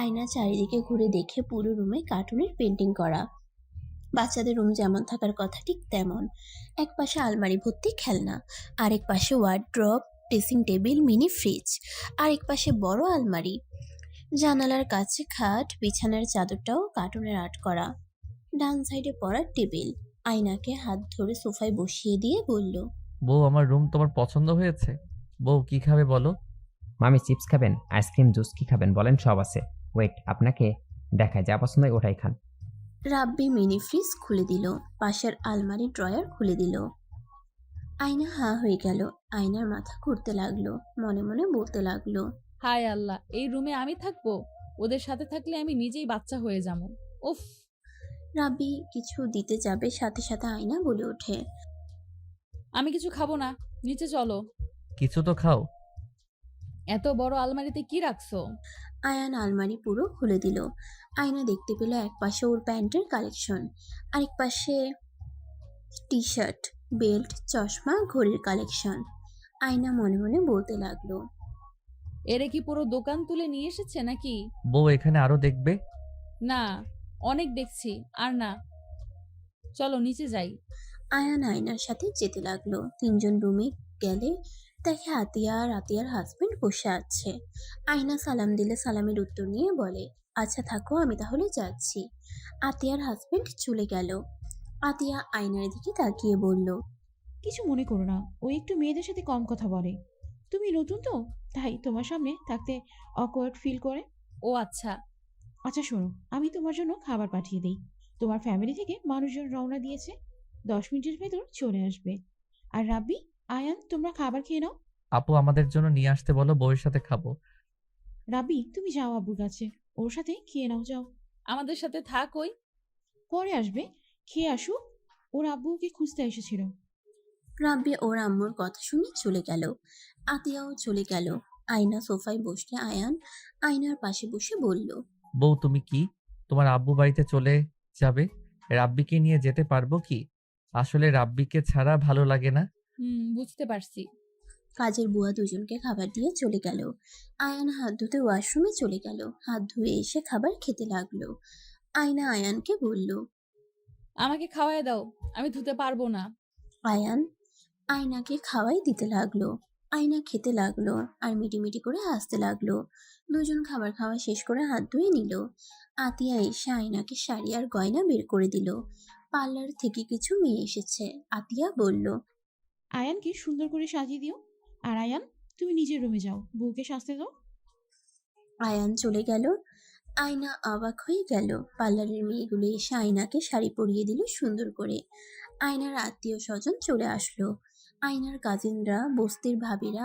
আয়না চারিদিকে ঘুরে দেখে পুরো রুমে কার্টুনের পেন্টিং করা। বাচ্চাদের রুম যেমন থাকার কথা ঠিক তেমন। এক পাশে আলমারি ভর্তি খেলনা, আরেক পাশে wardrobe, dressing table, mini fridge, আরেক পাশে বড় আলমারি, জানালার কাছে খাট, বিছানার চাদরটাও কার্টুনের আর্ট করা। ডান সাইডে পড়া টেবিল। আয়নাকে হাত ধরে সোফায় বসিয়ে দিয়ে বলল। বউ, আমার রুম তোমার পছন্দ হয়েছে? বউ, কি খাবে বলো? মামি চিপস খাবেন, আইসক্রিম, জুস কি খাবেন বলেন, সব আছে। ওয়েট, আপনাকে দেখায়, যা পছন্দ হয় ওটাই খান। রাব্বি মিনি ফ্রিজ খুলে দিল, পাশের আলমারি ড্রয়ার খুলে দিল। আয়না হাঁ হয়ে গেল। আয়নার মাথা ঘুরতে লাগলো, মনে মনে বলতে লাগলো। হায় আল্লাহ, এই রুমে আমি থাকবো? ওদের সাথে থাকলে আমি নিজেই বাচ্চা হয়ে যাবো। উফ। রাব্বি কিছু দিতে যাবে সাথে সাথে আয়না বলে ওঠে। আমি কিছু খাবো না, নিচে চলো। কিছু তো খাও। এত বড় আলমারিতে কি রাখছো? আয়ান আলমারি পুরো খুলে দিল। আয়না দেখতে পেল এক পাশে ওর প্যান্টের কালেকশন, আরেক পাশে টি শার্ট, বেল্ট, চশমা, ঘড়ির কালেকশন। আয়না মনে মনে বলতে লাগলো। এরে কি পুরো দোকান তুলে নিয়ে এসেছে নাকি? বউ, এখানে আরো দেখবে? না, অনেক দেখছি, আর না, চলো নিচে যাই। আয়ান আয়নার সাথে যেতে লাগলো। তিনজন রুমে গেলে দেখে আতিয়া আর আতিয়ার হাজবেন্ড বসে আছে। আয়না সালাম দিলে সালামের উত্তর নিয়ে বলে, আচ্ছা থাকো, আমি তাহলে যাচ্ছি। আতিয়ার হাজবেন্ড চলে গেল। আতিয়া আয়নার দিকে তাকিয়ে বলল। কিছু মনে করো না, ও একটু মেয়েদের সাথে কম কথা বলে। তুমি নতুন তো, তাই তোমার সামনে থাকতে অকওয়ার্ড ফিল করে। ও আচ্ছা। আচ্ছা শোনো, আমি তোমার জন্য খাবার পাঠিয়ে দিই। তোমার ফ্যামিলি থেকে মানুষজন রওনা দিয়েছে, 10 মিনিটের ভেতর চলে আসবে। আর রাব্বি, আয়ান, তোমরা খাবার খেয়ে নাও। আপু আমাদের জন্য নিয়ে আসতে বলো, বউয়ের সাথে খাবো। রাব্বি, তুমি যাও আব্বুর কাছে, ওর সাথে খেয়ে নাও, যাও। আমাদের সাথে থাক ওই। পরে আসবে, খেয়ে আসুক। ওর আব্বু ওকে খুঁজতে এসেছিল। রাব্বি ওর আম্মুর কথা শুনে চলে গেল। আতিয়াও চলে গেল। আয়না সোফায় বসলে আয়ান আয়নার পাশে বসে বলল, বউ তুমি কি তোমার আব্বু বাড়িতে চলে যাবে? রাব্বিকে নিয়ে যেতে পারবো কি? আসলে রাব্বিকে ছাড়া ভালো লাগে না। বুঝতে পারছি। কাজের বুয়া দুজনকে খাবার দিয়ে চলে গেল। আয়ান হাত ধুতে ওয়াশরুমে চলে গেল। হাত ধুয়ে এসে খাবার খেতে লাগলো। আয়না আয়ানকে বলল। আমাকে খাওয়ায় দাও, আমি ধুতে পারবো না। আয়ান আয়নাকে খাওয়াই দিতে লাগলো। আয়না খেতে লাগলো আর মিটিমিটি করে হাসতে লাগলো। দুজন খাবার খাওয়া শেষ করে হাত ধুয়ে নিল। আতিয়া এসে আয়নাকে শাড়ি আর গয়না বের করে দিল। পার্লার থেকে কিছু মেয়ে এসেছে। আতিয়া বলল, আয়ানকে সুন্দর করে সাজিয়ে দিও। আর আয়ান, তুমি নিজের রুমে যাও, বউকে সাজতে দাও। আয়ান চলে গেল। আয়না অবাক হয়ে গেল। পার্লারের মেয়েগুলো এসে আয়নাকে শাড়ি পরিয়ে দিল সুন্দর করে। আয়নার আত্মীয় স্বজন চলে আসলো। আয়নার কাজিনরা, বস্তির ভাবিরা,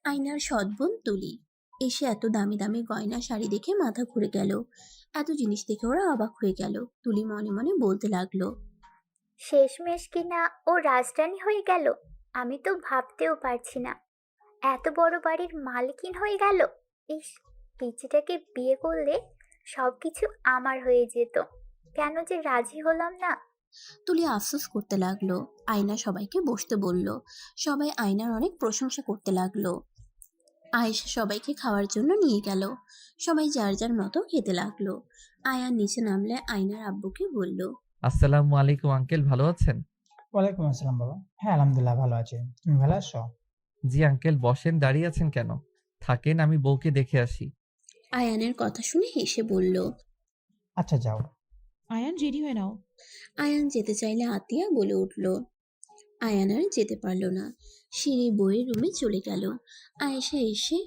আয়নার সৎবোন তুলি এসে এত দামি দামি গয়না শাড়ি দেখে মাথা ঘুরে গেল। এত জিনিস দেখে ওরা অবাক হয়ে গেল। তুলি মনে মনে বলতে লাগলো, শেষমেশ কিনা ও রাজরানী হয়ে গেল। আমি তো ভাবতেও পারছি না, এত বড় বাড়ির মালকিন হয়ে গেল। ইস, পিচিটাকে বিয়ে করলে সবকিছু আমার হয়ে যেত। কেন যে রাজি হলাম না। তুলি আফসোস করতে লাগলো। আয়না সবাইকে বসতে বলল। সবাই আয়নার অনেক প্রশংসা করতে লাগলো। আয়েশা সবাইকে খাওয়ার জন্য নিয়ে গেল। সবাই যার যার মতো খেতে লাগলো। আয়ান নিচে নামলে আয়নার আব্বুকে বলল, আসসালামু আলাইকুম আঙ্কেল, ভালো আছেন? ওয়ালাইকুম আসসালাম বাবা। হ্যাঁ আলহামদুলিল্লাহ ভালো আছি। তুমি ভালো আছো? জি আঙ্কেল, বসেন, দাঁড়িয়ে আছেন কেন? থাকেন, আমি বউকে দেখে আসি। আয়ানের কথা শুনে হেসে বলল। আচ্ছা যাও। আয়ান, রেডি হয়ে নাও। আয়ান যেতে চাইলে আতিয়া বলে উঠল। আয়ান আর যেতে পারল না। সিঁড়ি বইয়ের রুমে চলে গেল। আয়েশা এসে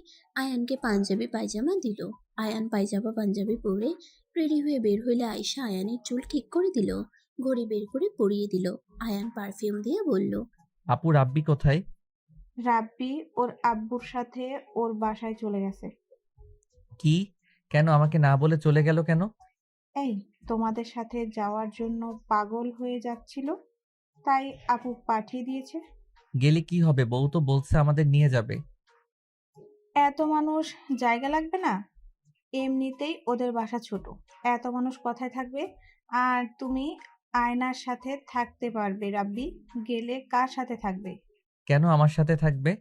আয়ানকে পাঞ্জাবি পায়জামা দিল। আয়ান পায়জামা পাঞ্জাবি পরে রেডি হয়ে বের হইলে আয়েশা আয়ানের চুল ঠিক করে দিল। ঘড়ি বের করে পরিয়ে দিল। আয়ান পারফিউম দিয়ে বলল, আপু রাব্বি কোথায়? রাব্বি ওর আব্বুর সাথে ওর বাসায় চলে গেছে। কি? কেন আমাকে না বলে চলে গেল কেন? এই, তোমাদের সাথে যাওয়ার জন্য পাগল হয়ে যাচ্ছিল, তাই আপু পাঠিয়ে দিয়েছে। গেলে কি হবে? বউ তো বলছে আমাদের নিয়ে যাবে। এত মানুষ জায়গা লাগবে না? এমনিতেই ওদের বাসা ছোট, এত মানুষ কোথায় থাকবে? আর তুমি আয়নার সাথে থাকতে পারবে। রাব্বি গেলে কার সাথে থাকবে? কেন আমার সাথে থাকবে?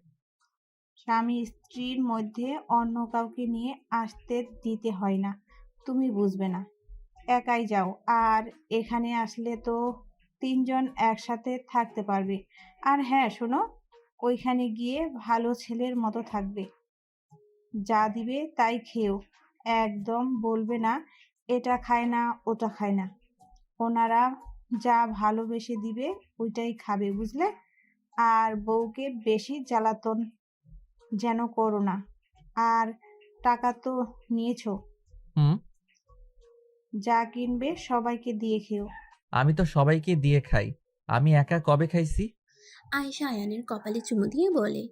স্বামী স্ত্রীর মধ্যে অন্য কাউকে নিয়ে আসতে দিতে হয় না, তুমি বুঝবে না। একাই যাও। আর এখানে আসলে তো 3 জন একসাথে থাকতে পারবে। আর হ্যাঁ শোনো, ওইখানে গিয়ে ভালো ছেলের মতো থাকবে। যা দিবে তাই খেও। একদম বলবে না এটা খায় না ওটা খায় না। ওনারা যা ভালোবেসে দিবে ওইটাই খাবে, বুঝলে? আর বউকে বেশি জ্বালাতন যেন করো না। আর টাকা তো নিয়েছো, হুম। যা কিনবে সবাইকে দিয়ে খেও। আমি তো সবাইকে দিয়ে খাই, আমি একা কবে খাইছি? আয়েশা আয়ানের কপালে চুমু দিয়ে বলে,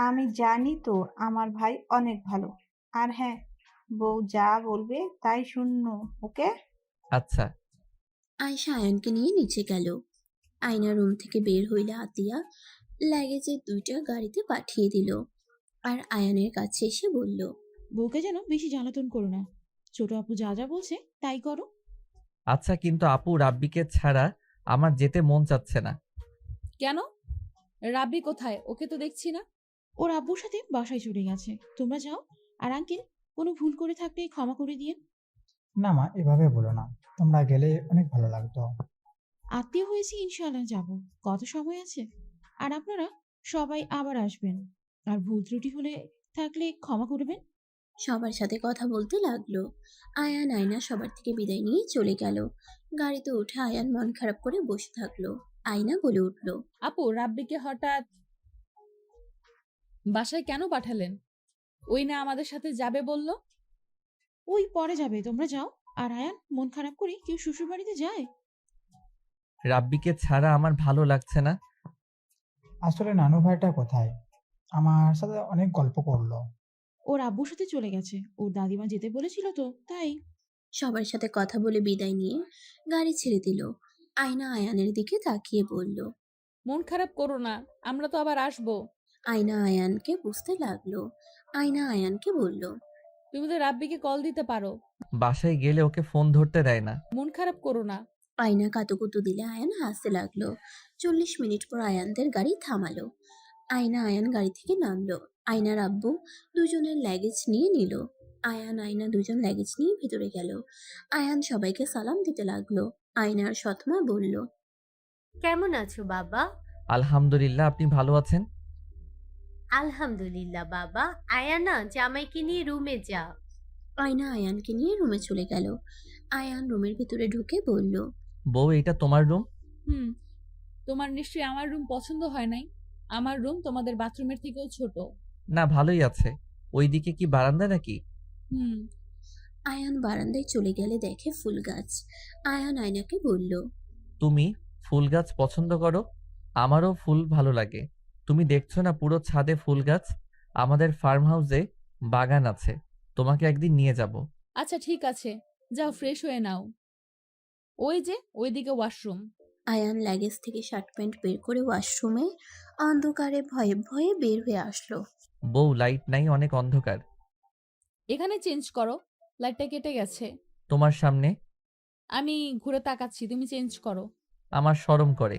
আমি জানি তো আমার ভাই অনেক ভালো। আর হ্যাঁ, বউ যা বলবে তাই শুনো, ওকে? আচ্ছা। আয়েশা আয়ানকে নিয়ে নিচে গেল। আয়না রুম থেকে বের হইলে আতিয়া লাগেজের 2টা গাড়িতে পাঠিয়ে দিল। আর আয়ানের কাছে এসে বলল, বউকে যেন বেশি জ্বালাতন করো না। ছোট আপু যা যা বলছে তাই করো। আচ্ছা, কিন্তু আপু রাব্বিকে ছাড়া আমার যেতে মন চাচ্ছে না। কেন? রাব্বি কোথায়? ওকে তো দেখছি না। ওর আব্বুর সাথে বাসায় চলে গেছে। তোমরা যাও। আর আঙ্কেল, কোনো ভুল করে থাকলে ক্ষমা করে দিয়েন। না মা, এভাবে বলো না। তোমরা গেলে অনেক ভালো লাগতো। আত্মীয় হয়েছি, ইনশাআল্লাহ যাব। কত সময় আছে। আর আপনারা সবাই আবার আসবেন। আর ভুল ত্রুটি হলে থাকলে ক্ষমা করবেন। সবার সাথে কথা বলতে লাগলো। আয়ান আয়না সবার থেকে বিদায় নিয়ে চলে গেল। গাড়িতে উঠে আয়ান মন খারাপ করে বসে থাকলো। আয়না বলে উঠল, আপু রাব্বিকে হঠাৎ বাসায় কেন পাঠালেন? ওই না আমাদের সাথে যাবে বলল। ওই পরে যাবে, তোমরা যাও। আর আয়ান, মন খারাপ করে কেউ শ্বশুর বাড়িতে যায়? রাব্বিকে ছাড়া আমার ভালো লাগছে না। আসলে নানু ভাইটা কোথায়? আমার সাথে অনেক গল্প করলো। ওর আব্বুর সাথে চলে গেছে। ওর দাদিমা যেতে বলেছিল তো, তাই। সবার সাথে কথা বলে বিদায় নিয়ে গাড়ি ছেড়ে দিল। আয়না আয়ানের দিকে তাকিয়ে বলল। মন খারাপ করো না, আমরা তো আবার আসবো। আয়না আয়ানকে বুঝতে লাগলো। আয়না আয়ানকে বলল। তুমি তো রাব্বিকে কল দিতে পারো। বাসায় গেলে ওকে ফোন ধরতে দেয় না। মন খারাপ করো না। আয়না কাতুকুতু দিলে আয়ান হাসতে লাগলো। 40 মিনিট পর আয়ানদের গাড়ি থামালো। আয়না আয়ান গাড়ি থেকে নামলো। আয়নার আব্বু দুজনের লাগেজ নিয়ে নিল। আয়ান আয়না দুজন লাগেজ নিয়ে ভেতরে গেল। আয়ান সবাইকে সালাম দিতে লাগলো। আয়নার সৎমা বলল। কেমন আছো বাবা? আলহামদুলিল্লাহ, আপনি ভালো আছেন? আলহামদুলিল্লাহ বাবা। আয়ানা, জামাইকে নিয়ে রুমে যা। আয়না আয়ানকে নিয়ে রুমে চলে গেল। আয়ান রুমের ভিতরে ঢুকে বলল। বউ, এটা তোমার রুম? হুম, তোমার নিশ্চয়ই আমার রুম পছন্দ হয় নাই। আমার রুম তোমাদের বাথরুমের থেকেও ছোট। না, ভালোই আছে। ওইদিকে কি বারান্দা নাকি? হুম। আয়ান বারান্দায় চলে গেলে দেখে ফুল গাছ। আয়ান আয়নাকে বলল। তুমি ফুল গাছ পছন্দ করো? আমারও ফুল ভালো লাগে। তুমি দেখছো না পুরো ছাদে ফুল গাছ? আমাদের ফার্ম হাউসে বাগান আছে, তোমাকে একদিন নিয়ে যাব। আচ্ছা ঠিক আছে, যাও ফ্রেশ হয়ে নাও। ওই যে ওইদিকে ওয়াশরুম। আয়ান লাগেজ থেকে শার্ট প্যান্ট বের করে ওয়াশরুমে অন্ধকারে ভয়ে ভয়ে বের হয়ে আসলো। বউ, লাইট নাই, অনেক অন্ধকার। এখানে চেঞ্জ করো, লাইটটা কেটে গেছে। তোমার সামনে? আমি ঘুরে তাকাচ্ছি, তুমি চেঞ্জ করো। আমার শরম করে।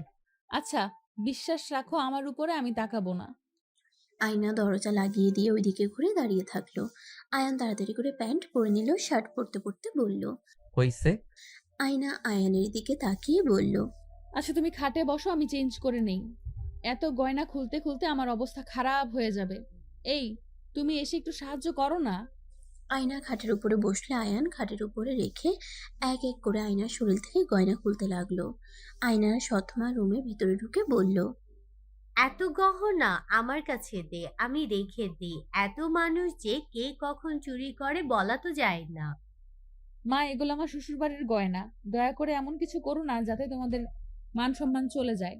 আচ্ছা, বিশ্বাস রাখো আমার উপরে, আমি তাকাবো না। আয়না দরজা লাগিয়ে দিয়ে ওইদিকে ঘুরে দাঁড়িয়ে থাকলো। আয়ান তাড়াতাড়ি করে প্যান্ট পরে নিল। শার্ট পরতে পরতে বলল। হইছে? আয়না আয়ানের দিকে তাকিয়ে বলল। আচ্ছা তুমি খাটে বসো, আমি চেঞ্জ করে নেই। এত গয়না খুলতে খুলতে আমার অবস্থা খারাপ হয়ে যাবে। এই, তুমি এসে একটু সাহায্য করো না। আয়না খাটের উপরে বসলে আয়ান খাটের উপরে রেখে এক এক করে আয়নার শরীর থেকে গয়না খুলতে লাগলো। আয়নার সৎমা রুমের ভিতরে ঢুকে বলল। এত গহনা আমার কাছে দে, আমি রেখে দিই। এত মানুষ যে কে কখন চুরি করে বলা তো যায় না। মা, এগুলো আমার শ্বশুরবাড়ির গয়না। দয়া করে এমন কিছু করো না যাতে তোমাদের মান সম্মান চলে যায়।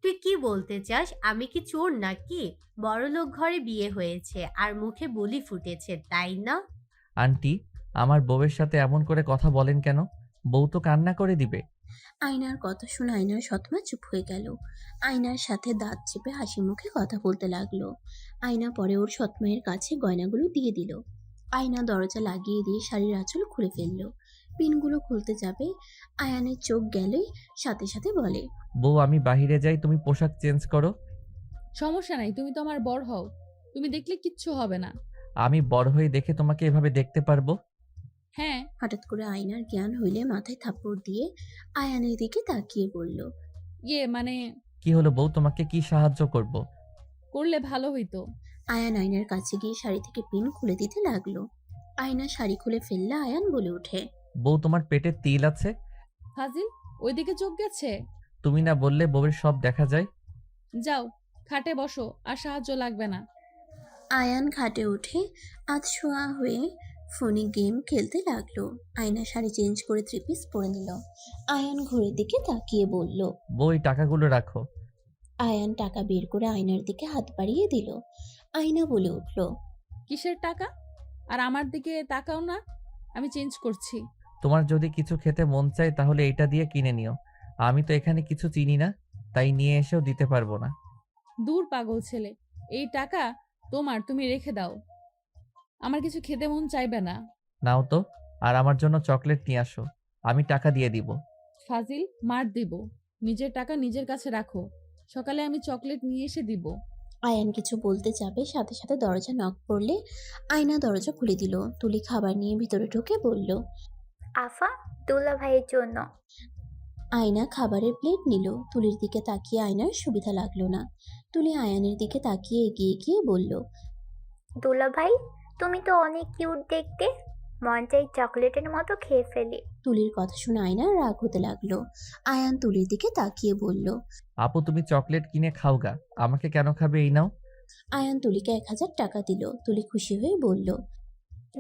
তুই কি বলতে চাস? আমি কি চোর নাকি? বড়লোক ঘরে বিয়ে হয়েছে আর মুখে বুলি ফুটেছে, তাই না? আন্টি, আমার বউয়ের সাথে এমন করে কথা বলেন কেন? বউ তো কান্না করে দিবে। আয়নার কথা শুনে আয়নার সৎমা চুপ হয়ে গেল। আয়নার সাথে দাঁত চেপে হাসি মুখে কথা বলতে লাগলো। আয়না পরে ওর সৎমায়ের কাছে গয়নাগুলো দিয়ে দিল। আয়না দরজা লাগিয়ে দিয়ে শাড়ির আঁচল খুলে ফেললো। পিনগুলো খুলতে যাবে, আয়ানের চোখ গেলে সাথে সাথে বলে। বউ, আমি বাহিরে যাই, তুমি পোশাক চেঞ্জ করো। সমস্যা নাই, তুমি তো আমার বর হও, তুমি দেখলে কিচ্ছু হবে না। আমি বড় হয়ে দেখে তোমাকে এভাবে দেখতে পারবো? হ্যাঁ। হঠাৎ করে আয়নার জ্ঞান হইলে মাথায় থাপ্পড় দিয়ে আয়ানের দিকে তাকিয়ে বলল। মানে কি হলো বউ, তোমাকে কি সাহায্য করব? করলে ভালো হইতো। আয়ান আয়নার কাছে গিয়ে শাড়ি থেকে পিন খুলে দিতে লাগলো। আয়না শাড়ি খুলে ফেললে আয়ান বলে ওঠে। বউ, তোমার পেটে তিল আছে? ফাজিল, ওইদিকে চোখ গেছে। তুমি না বললে বউয়ের সব দেখা যায়? যাও খাটে বসো, আর সাহায্য লাগবে না। আয়ান খাটে উঠে আধশোয়া হয়ে ফোনে গেম খেলতে লাগলো। আয়না শাড়ি চেঞ্জ করে 3 পিস পরে নিল। আয়ান ঘড়ির দিকে তাকিয়ে বলল। বউ, এই টাকাগুলো রাখো। আয়ান টাকা বের করে আয়নার দিকে হাত বাড়িয়ে দিল। আয়না বলে উঠল। কিসের টাকা? আর আমার দিকে তাকাও না, আমি চেঞ্জ করছি। তোমার যদি কিছু খেতে মন চায় তাহলে এইটা দিয়ে কিনে নিও। আমি তো এখানে কিছু চিনি না, তাই নিয়ে এসেও দিতে পারবো না। দূর পাগল ছেলে, এই টাকা তোমার, তুমি রেখে দাও। আমার কিছু খেতে মন চাইবে না। নাও তো, আর আমার জন্য চকলেট নিয়ে আসো, আমি টাকা দিয়ে দিব। ফাজিল, মার দিব। নিজের টাকা নিজের কাছে রাখো, সকালে আমি চকলেট নিয়ে এসে দিব। আয়ান কিছু বলতে যাবে, সাথে সাথে দরজা নক পড়লে আয়না দরজা খুলে দিল। তুলি খাবার নিয়ে ভিতরে ঢুকে বলল। আফা, দুলা ভাইয়ের জন্য। আয়না খাবারের প্লেট নিল। তুলির দিকে তাকিয়ে আয়নার সুবিধা লাগলো না। তুলি আয়ানের দিকে তাকিয়ে এগিয়ে গিয়ে বলল। দুলা ভাই, তুমি তো অনেক কিউট দেখতে, মন চাই চকলেটের মতো খেয়ে ফেলি। তুলির কথা শুনে আয়নার রাগ হতে লাগলো। আয়ান তুলির দিকে তাকিয়ে বলল। আপু, তুমি চকলেট কিনে খাও গা, আমাকে কেন খাবে এই নাও। আয়ান তুলিকে 1000 টাকা দিল। তুলি খুশি হয়ে বলল।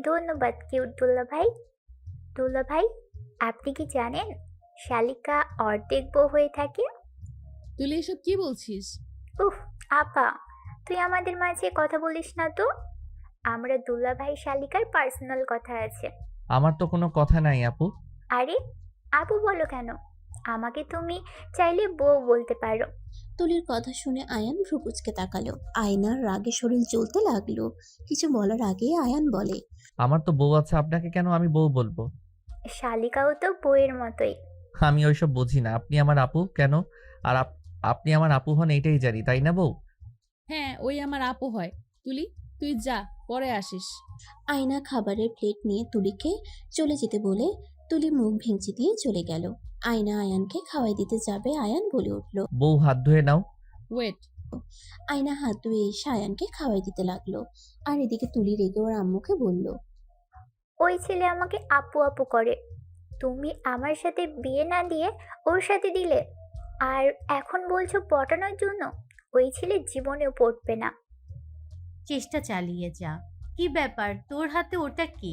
ধন্যবাদ কিউট দুলা ভাই। দুলা ভাই, আপনি কি জানেন শালিকা অর্ধেক বউ হয়ে থাকে? তুই এসব কি বলছিস? উফ আপা, তুই আমাদের মাঝে কথা বলিস না তো। আমরা দুলা ভাই শালিকার পার্সোনাল কথা আছে, আমার তো কোনো কথা নাই আপু। আরে আপু বলো কেন? আমাকে তুমি চাইলে বউ বলতে পারো। তুলির কথা শুনে আয়ান ভ্রুকুচকে তাকালো। আয়নার রাগে শরীর জ্বলতে লাগলো। কিছু বলার আগে আয়ান বলে, আমার তো বউ আছে, আপনাকে কেন আমি বউ বলবো? শালিকাও তো বউয়ের মতোই। আমি ওইসব বুঝি না। আপনি আমার আপু কেন? আর আপনি আমার আপু হন এইটাই জানি, তাই না বউ? হ্যাঁ, ওই আমার আপু হয়। তুলি, তুই যা, পরে আসিস। আয়না খাবারের প্লেট নিয়ে তুলিকে চলে যেতে বলে তুলি মুখ ভেঙচি দিয়ে চলে গেল। আয়না আয়ানকে খাওয়াই দিতে যাবে, আয়ান বলে উঠল। বউ হাত ধুয়ে নাও। ওয়েট। আয়না হাত ধুয়ে এসে আয়ানকে খাওয়াই দিতে লাগলো। আর এদিকে তুলি রেগে ওর আম্মুকে বলল, ওই ছেলে আমাকে আপু আপু করে, তুমি আমার সাথে বিয়ে না দিয়ে ওর সাথে দিলে, আর এখন বলছো পটানোর জন্য। ওই ছেলে জীবনেও পড়বে না। চেষ্টা চালিয়ে যা। কি ব্যাপার, তোর হাতে ওটা কি?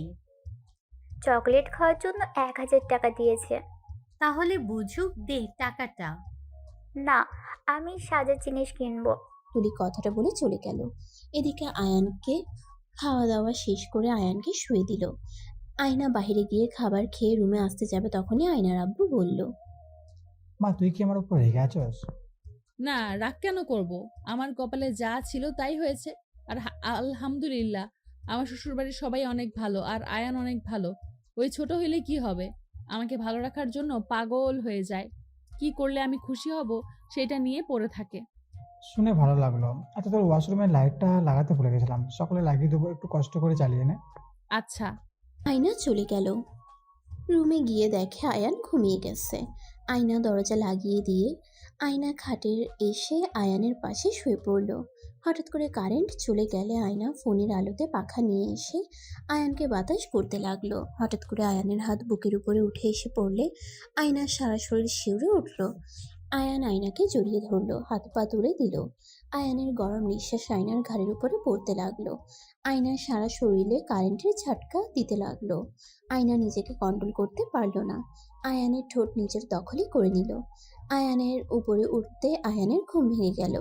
চকলেট খাওয়ার জন্য 1000 টাকা দিয়েছে। তাহলে বুঝুক দে টাকাটা। না, আমি সাজার জিনিস কিনবো। তুলি কথাটা বলে চলে গেল। এদিকে আয়ানকে খাওয়া দাওয়া শেষ করে আয়ানকে শুয়ে দিল। আয়না বাইরে গিয়ে খাবার খেয়ে রুমে আসতে যাবে, তখনই আয়নার আব্বু বলল, মা তুই কি আমার উপর রেগে আছোস? না, রাগ কেন করব? আমার কপালে যা ছিল তাই হয়েছে। আর আলহামদুলিল্লাহ, আমার শ্বশুরবাড়ির সবাই অনেক ভালো, আর আয়ান অনেক ভালো। ওই ছোট হইলে কি হবে, আমাকে ভালো রাখার জন্য পাগল হয়ে যায়। কি করলে আমি খুশি হব সেটা নিয়ে পড়ে থাকে। শুনে ভালো লাগলো। আচ্ছা তোর ওয়াশরুমের লাইটটা লাগাতে ভুলে গেছিলাম, সকালে লাগিয়ে দেবো, একটু কষ্ট করে চালিয়ে নে। আচ্ছা। আয়না চলে গেল। রুমে গিয়ে দেখে আয়ান ঘুমিয়ে গেছে। আয়না দরজা লাগিয়ে দিয়ে আয়না খাটের এসে আয়ানের পাশে শুয়ে পড়ল। হঠাৎ করে কারেন্ট চলে গেলে আয়না ফোনের আলোতে পাখা নিয়ে এসে আয়ানকে বাতাস করতে লাগলো। হঠাৎ করে আয়ানের হাত বুকের উপরে উঠে এসে পড়লে আয়নার সারা শরীর শিউরে উঠল। আয়ান আয়নাকে জড়িয়ে ধরলো, হাত পা তুলে দিল। আয়ানের গরম নিঃশ্বাস আয়নার ঘাড়ের উপরে পড়তে লাগলো। আয়নার সারা শরীরে কারেন্টের ঝাটকা দিতে লাগলো। আয়না নিজেকে কন্ট্রোল করতে পারল না। আয়ানের ঠোঁট নিজের দখলে করে নিল। আয়ানের উপরে উঠতে আয়ানের ঘুম ভেঙে গেল।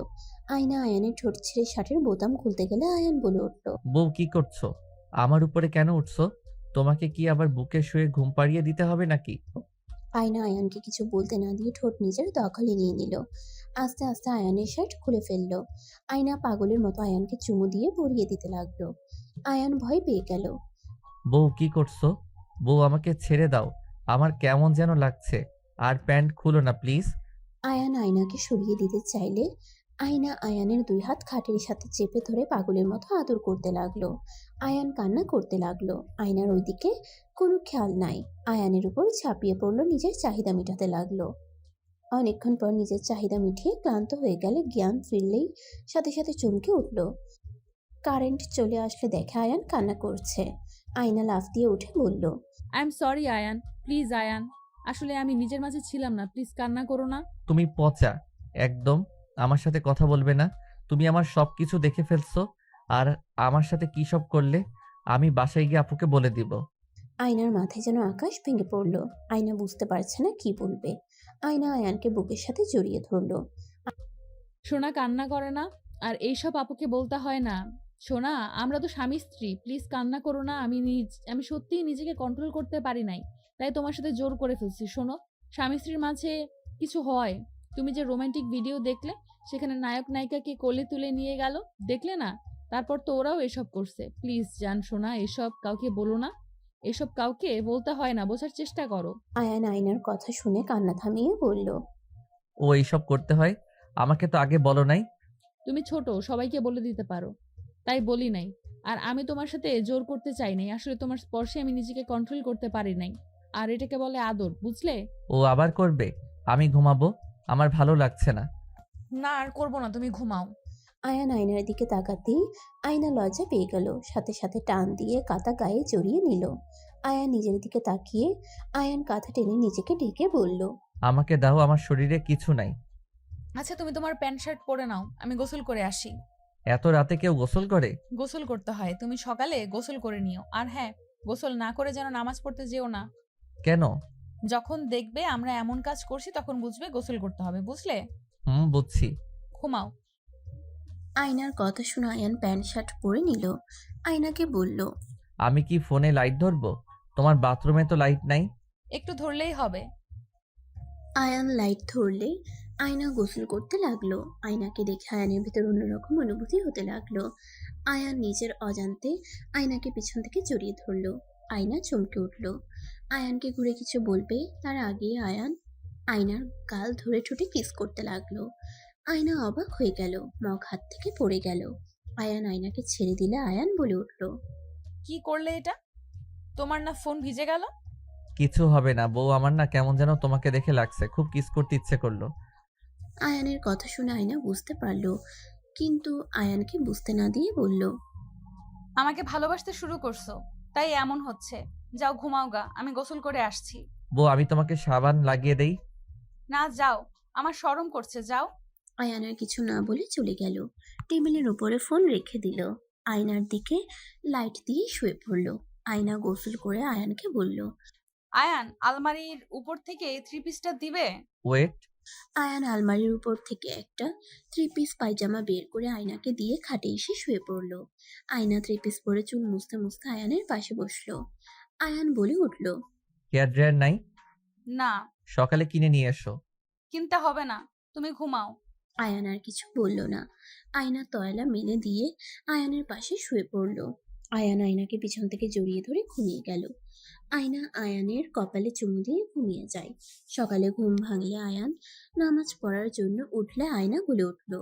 আয়না আয়ানের ঠোঁট ছেড়ে শার্টের বোতাম খুলতে গেলে আয়ান বলে উঠল, বউ কি করছো? আমার উপরে কেন উঠছো? তোমাকে কি আবার বুকে শুয়ে ঘুম পাড়িয়ে দিতে হবে নাকি? আয়না আয়ানকে কিছু বলতে না দিয়ে ঠোঁট নিজের দখলে নিয়ে নিল। আস্তে আস্তে আয়ানের শার্ট খুলে ফেললো। আয়না পাগলের মতো আয়ানকে চুমু দিয়ে ভরিয়ে দিতে লাগলো। আয়ান ভয় পেয়ে গেল। বউ কি করছো? বউ আমাকে ছেড়ে দাও, আমার কেমন যেন লাগছে। আর প্যান্ট খুলো না প্লিজ। আয়ান আয়নাকে সরিয়ে দিতে চাইলে আয়না আয়ানের দুই হাত খাটের সাথে চেপে ধরে পাগলের মতো আদর করতে লাগলো। আয়ান কান্না করতে লাগলো। আয়নার ওইদিকে কোনো খেয়াল নাই। আয়ানের উপর ঝাঁপিয়ে পড়লো, নিজের চাহিদা মেটাতে লাগলো। অনেকক্ষণ পর নিজের চাহিদা মিটিয়ে ক্লান্ত হয়ে গেলে জ্ঞান ফিরলেই সাথে সাথে চমকে উঠল। কারেন্ট চলে আসলে দেখে আয়ান কান্না করছে। আয়না লাফ দিয়ে উঠে বলল, I am sorry Ayaan, please Ayaan, আসলে আমি নিজের মাঝে ছিলাম না, প্লিজ কান্না করো না। তুমি পচা, একদম আমার সাথে কথা বলবে না। তুমি আমার সব কিছু দেখে ফেলছো, আর আমার সাথে কি সব করলে আমি বাসায় গিয়ে আপুকে বলে দিব। আয়নার মাথায় যেন আকাশ ভেঙে পড়ল। আয়না বুঝতে পারছে না কি বলবে। আয়না আয়ানকে বুকের সাথে জড়িয়ে ধরলো। সোনা কান্না করে না, আর এইসব আপুকে বলতে হয় না। সোনা, আমরা তো স্বামী স্ত্রী, প্লিজ কান্না করো না। আমি সত্যিই নিজেকে কন্ট্রোল করতে পারি নাই, তাই তোমার সাথে জোর করে ফেলছি। শোনো, স্বামী স্ত্রীর মাঝে কিছু হয়। তুমি যে রোমান্টিক ভিডিও দেখলে, সেখানে নায়ক নায়িকাকে কোলে তুলে নিয়ে গেল, দেখলে না? তারপর তো ওরাও এসব করছে। প্লিজ জান সোনা, এসব কাউকে বলো না। এসব কাউকে বলতে হয় না, বোঝার চেষ্টা করো। আয়ান আয়নার কথা শুনে কান্না থামিয়ে বলল, ও এইসব করতে হয়, আমাকে তো আগে বলো নাই। তুমি ছোট, সবাইকে বলে দিতে পারো, তাই বলি নাই। আর আমি তোমার সাথে জোর করতে চাই নাই, আসলে তোমার স্পর্শে আমি নিজেকে কন্ট্রোল করতে পারি নাই। আর এটাকে বলে আদর, বুঝলে? ও আবার করবে? আমি ঘুমাবো, আমার ভালো লাগছে না। না, আর করবো না, তুমি ঘুমাও। আয়ান আয়নার দিকে তাকাতেই আয়না লজ্জা পেয়ে গেল। সাথে সাথে টান দিয়ে কাঁথা গায়ে জড়িয়ে নিল। আয়ান নিজের দিকে তাকিয়ে আয়ান কাঁথা টেনে নিজেকে ঢেকে বলল, আমাকে দাও, আমার শরীরে কিছু নাই। আচ্ছা, তুমি তোমার প্যান্ট শার্ট পরে নাও, আমি গোসল করে আসি। এত রাতে কেউ গোসল করে? গোসল করতে হয়, তুমি সকালে গোসল করে নিও। আর হ্যাঁ, গোসল না করে যেন নামাজ পড়তে যেও না। কেন? যখন দেখবে আমরা এমন কাজ করছি, তখন বুঝবে গোসল করতে হবে, বুঝলে? বুঝছি। ঘুমাও। আয়নার কথা শুনে আয়ান প্যান্ট শার্ট পরে নিল। আয়নাকে বলল, আমি কি ফোনে লাইট ধরবো? তোমার বাথরুমে তো লাইট নাই। একটু ধরলেই হবে। আয়ান লাইট ধরলে আয়না গোসল করতে লাগলো। আয়নাকে দেখে আয়ানের ভেতর অন্যরকম অনুভূতি হতে লাগলো। আয়ান নিজের অজান্তে আয়নাকে পিছন থেকে জড়িয়ে ধরলো। আয়না চমকে উঠলো। আয়ানকে ঘুরে কিছু বলবে তার আগে আয়ান আয়নার গাল ধরে ঠোঁটে কিস করতে লাগলো। আয়না অবাক হয়ে গেল, মগ হাত থেকে পড়ে গেল। আয়ান আয়নাকে ছেড়ে দিলে আয়ান বলে উঠলো, কি করলে এটা? তোমার না ফোন ভিজে গেল? কিছু হবে না বউ, আমার না কেমন যেন তোমাকে দেখে লাগছে, খুব কিস করতে ইচ্ছে করলো। আয়ানের কথা শুনে আয়না বুঝতে পারলো, কিন্তু আয়ানকে বুঝতে না দিয়ে বলল, আমাকে ভালোবাসতে শুরু করছো, তাই এমন হচ্ছে। যাও ঘুমাও গা, আমি গোসল করে আসছি। বউ আমি তোমাকে সাবান লাগিয়ে দেই। না যাও, আমার শরম করছে, যাও। আয়ানের কিছু না বলে চলে গেল। টেবিলের উপরে ফোন রেখে দিল। আয়নার দিকে লাইট দিয়ে শুয়ে পড়ল। আয়না গোসল করে আয়ানকে বলল। আয়ান, আলমারির উপর থেকে 3 পিসটা দিবে? ওয়েট। আয়ান আলমারির উপর থেকে একটা 3 পিস পায়জামা বের করে আয়নাকে দিয়ে খাটে এসে শুয়ে পড়ল। আয়না 3 পিস পরে চুল মুছতে মুছতে আয়ানের পাশে বসলো। আয়ান বলে উঠল, হেয়ার ড্রায়ার নাই? না, সকালে কিনে নিয়ে এসো। কিনতে হবে না, তুমি ঘুমাও। আয়ান আর কিছু বলল না। আয়না তয়লা মেলে দিয়ে আয়ানের পাশে শুয়ে পড়ল। আয়ান আয়নাকে পিছন থেকে জড়িয়ে ধরে ঘুমিয়ে গেল। আয়না আয়ানের কপালে চুমু দিয়ে ঘুমিয়ে যায়। সকালে ঘুম ভাঙলে আয়ান নামাজ পড়ার জন্য উঠলে আয়না বলে উঠল।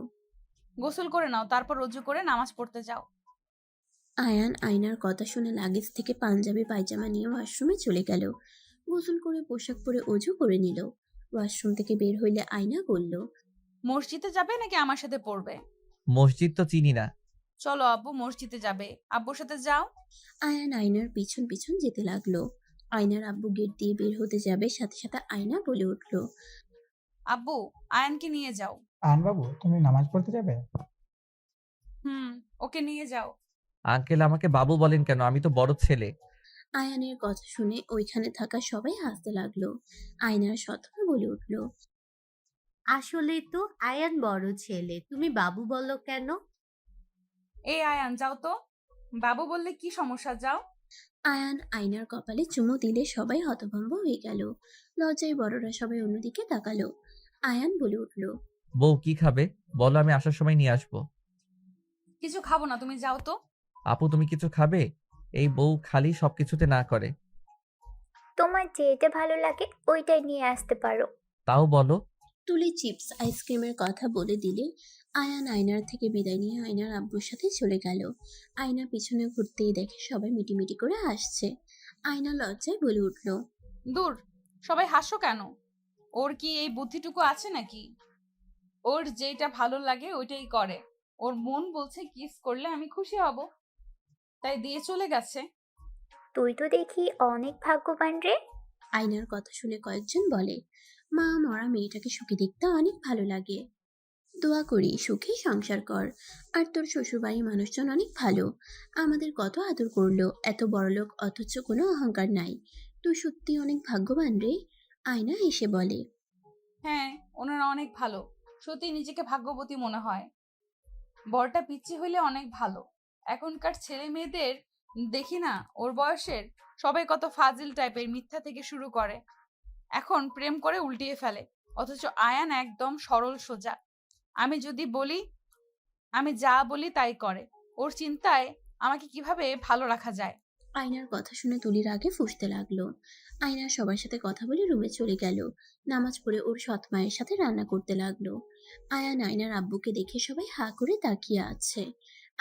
গোসল করে নাও, তারপর রুজু করে নামাজ পড়তে যাও। আয়ান আয়নার কথা শুনে লাগেজ থেকে পাঞ্জাবি পায়জামা নিয়ে ওয়াশরুমে চলে গেল। গোসল করে পোশাক পরে অজু করে নিল। ওয়াশরুম থেকে বের হইলে আয়না বলল, মসজিদে যাবে নাকি আমার সাথে পড়বে? মসজিদ তো চিনি না। চলো আব্বু, মসজিদে যাবে, আব্বুর সাথে যাও। আয়ান আয়নার পিছন পিছন যেতে লাগলো। আয়নার আব্বু গেট দিয়ে বের হতে যাবে, সাথে সাথে আয়না বলে উঠল, আব্বু, আয়ানকে নিয়ে যাও। আয়ন বাবু, তুমি নামাজ পড়তে যাবে? ওকে নিয়ে যাও। আঙ্কেল আমাকে বাবু বলেন কেন? আমি তো বড় ছেলে। আয়ানের কথা শুনে ওইখানে থাকা সবাই হাসতে লাগলো। আয়নার সৎমা বলে উঠল, আসলে তো আয়ান বড় ছেলে, তুমি বাবু বলো কেন? এই আয়ান, যাও তো। বাবু বললে কি সমস্যা, যাও। আয়ান আয়নার কপালে চুমু দিলে সবাই হতভম্ব হয়ে গেল। লজ্জায় বড়রা সবাই অন্যদিকে তাকালো। আয়ান বলে উঠল, বউ কি খাবে বলো, আমি আসার সময় নিয়ে আসবো। কিছু খাবো না, তুমি যাও তো। আপু তুমি কিছু খাবে? এই বউ খালি সবকিছুতে না করে। তোমার যেটা ভালো লাগে ওইটাই নিয়ে আসতে পারো। তাও বলো। তুলি চিপস আইসক্রিমের কথা বলে দিলে আয়ান আয়নার থেকে বিদায় নিয়ে আয়নার আব্বুর সাথে চলে গেল। আয়না পিছনে ঘুরতেই দেখে সবাই মিটিমিটি করে হাসছে। আয়না লজ্জায় বলে উঠল, দূর, সবাই হাসো কেন? ওর কি এই বুদ্ধিটুকু আছে নাকি? ওর যেটা ভালো লাগে ওইটাই করে। ওর মন বলছে কিস করলে আমি খুশি হব, তাই দিয়ে চলে গেছে। তুই তো দেখি অনেক ভাগ্যবান রে। আয়নার কথা শুনে কয়েকজন বলে, মা মরা মেয়েটাকে সুখে দেখতে অনেক ভালো লাগে। দোয়া করি সুখে সংসার কর। আর তোর শ্বশুরবাড়ির মানুষজন অনেক ভালো, আমাদের কত আদর করলো, এত বড়লোক অথচ কোনো অহংকার নাই। তুই সত্যি অনেক ভাগ্যবান রে। আয়না এসে বলে, হ্যাঁ, ওনারা অনেক ভালো। সত্যি নিজেকে ভাগ্যবতী মনে হয়। বরটা পিচ্ছি হইলে অনেক ভালো। এখনকার ছেলে মেয়েদের দেখি না, ওর বয়সের সবাই কত ফাজিল টাইপের, মিথ্যা থেকে শুরু করে, এখন প্রেম করে উল্টিয়ে ফেলে। অথচ আয়ান একদম সরল সোজা। আমি যদি বলি, আমি যা বলি তাই করে। ওর চিন্তায় আমাকে কিভাবে ভালো রাখা যায়। আয়নার কথা শুনে তুলির আগে ফুঁসতে লাগলো। আয়না সবার সাথে কথা বলে রুমে চলে গেল। নামাজ পড়ে ওর সৎ মায়ের সাথে রান্না করতে লাগলো। আয়ান আয়নার আব্বুকে দেখে সবাই হা করে তাকিয়ে আছে।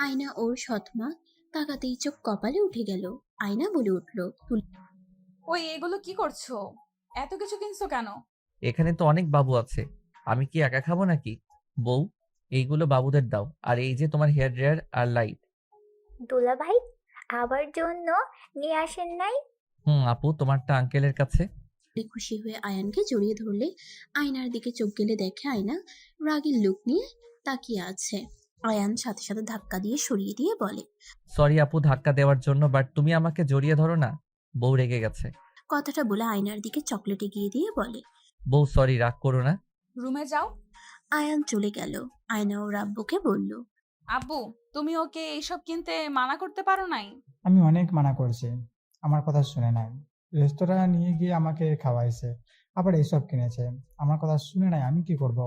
আয়না ওর সৎ মা তাকাতেই চোখ কপালে উঠে গেল। আয়না বলে উঠল, ওই এগুলো কি করছো? এত কিছু কিনছো কেন? এখানে তো অনেক বাবু আছে, আমি কি একা খাবো নাকি? বউ এইগুলো বাবুদের দাও, আর এই যে তোমার হেয়ার ড্রায়ার আর লাইট। দুলা ভাই আবার জন্য নিয়ে আসেন নাই? আপু তোমারটা আঙ্কেলের কাছে। খুশি হয়ে আয়ানকে জড়িয়ে ধরলে আয়নার দিকে চোখ গেলে দেখে আয়না রাগের লুক নিয়ে তাকিয়ে আছে। আয়ান সাথে সাথে ধাক্কা দিয়ে সরিয়ে দিয়ে বলে, সরি আপু ধাক্কা দেওয়ার জন্য, বাট তুমি আমাকে জড়িয়ে ধরো না। বউ রেগে গেছে। কথাটা বলে আয়নার দিকে চকলেট এগিয়ে দিয়ে বলে, বউ সরি, রাগ করো না। রুমে যাও। আয়ান চলে গেল। আয়না ওর আব্বুকে বলল, আব্বু, তুমি ওকে এইসব কিনতে মানা করতে পারো নাই? আমি অনেক মানা করছি, আমার কথা শুনে নাই, রেস্তোরাঁ নিয়ে গিয়ে আমাকে খাওয়াইছে, আবার এইসব কিনেছে। আমার কথা শুনে নাই, আমি কি করব?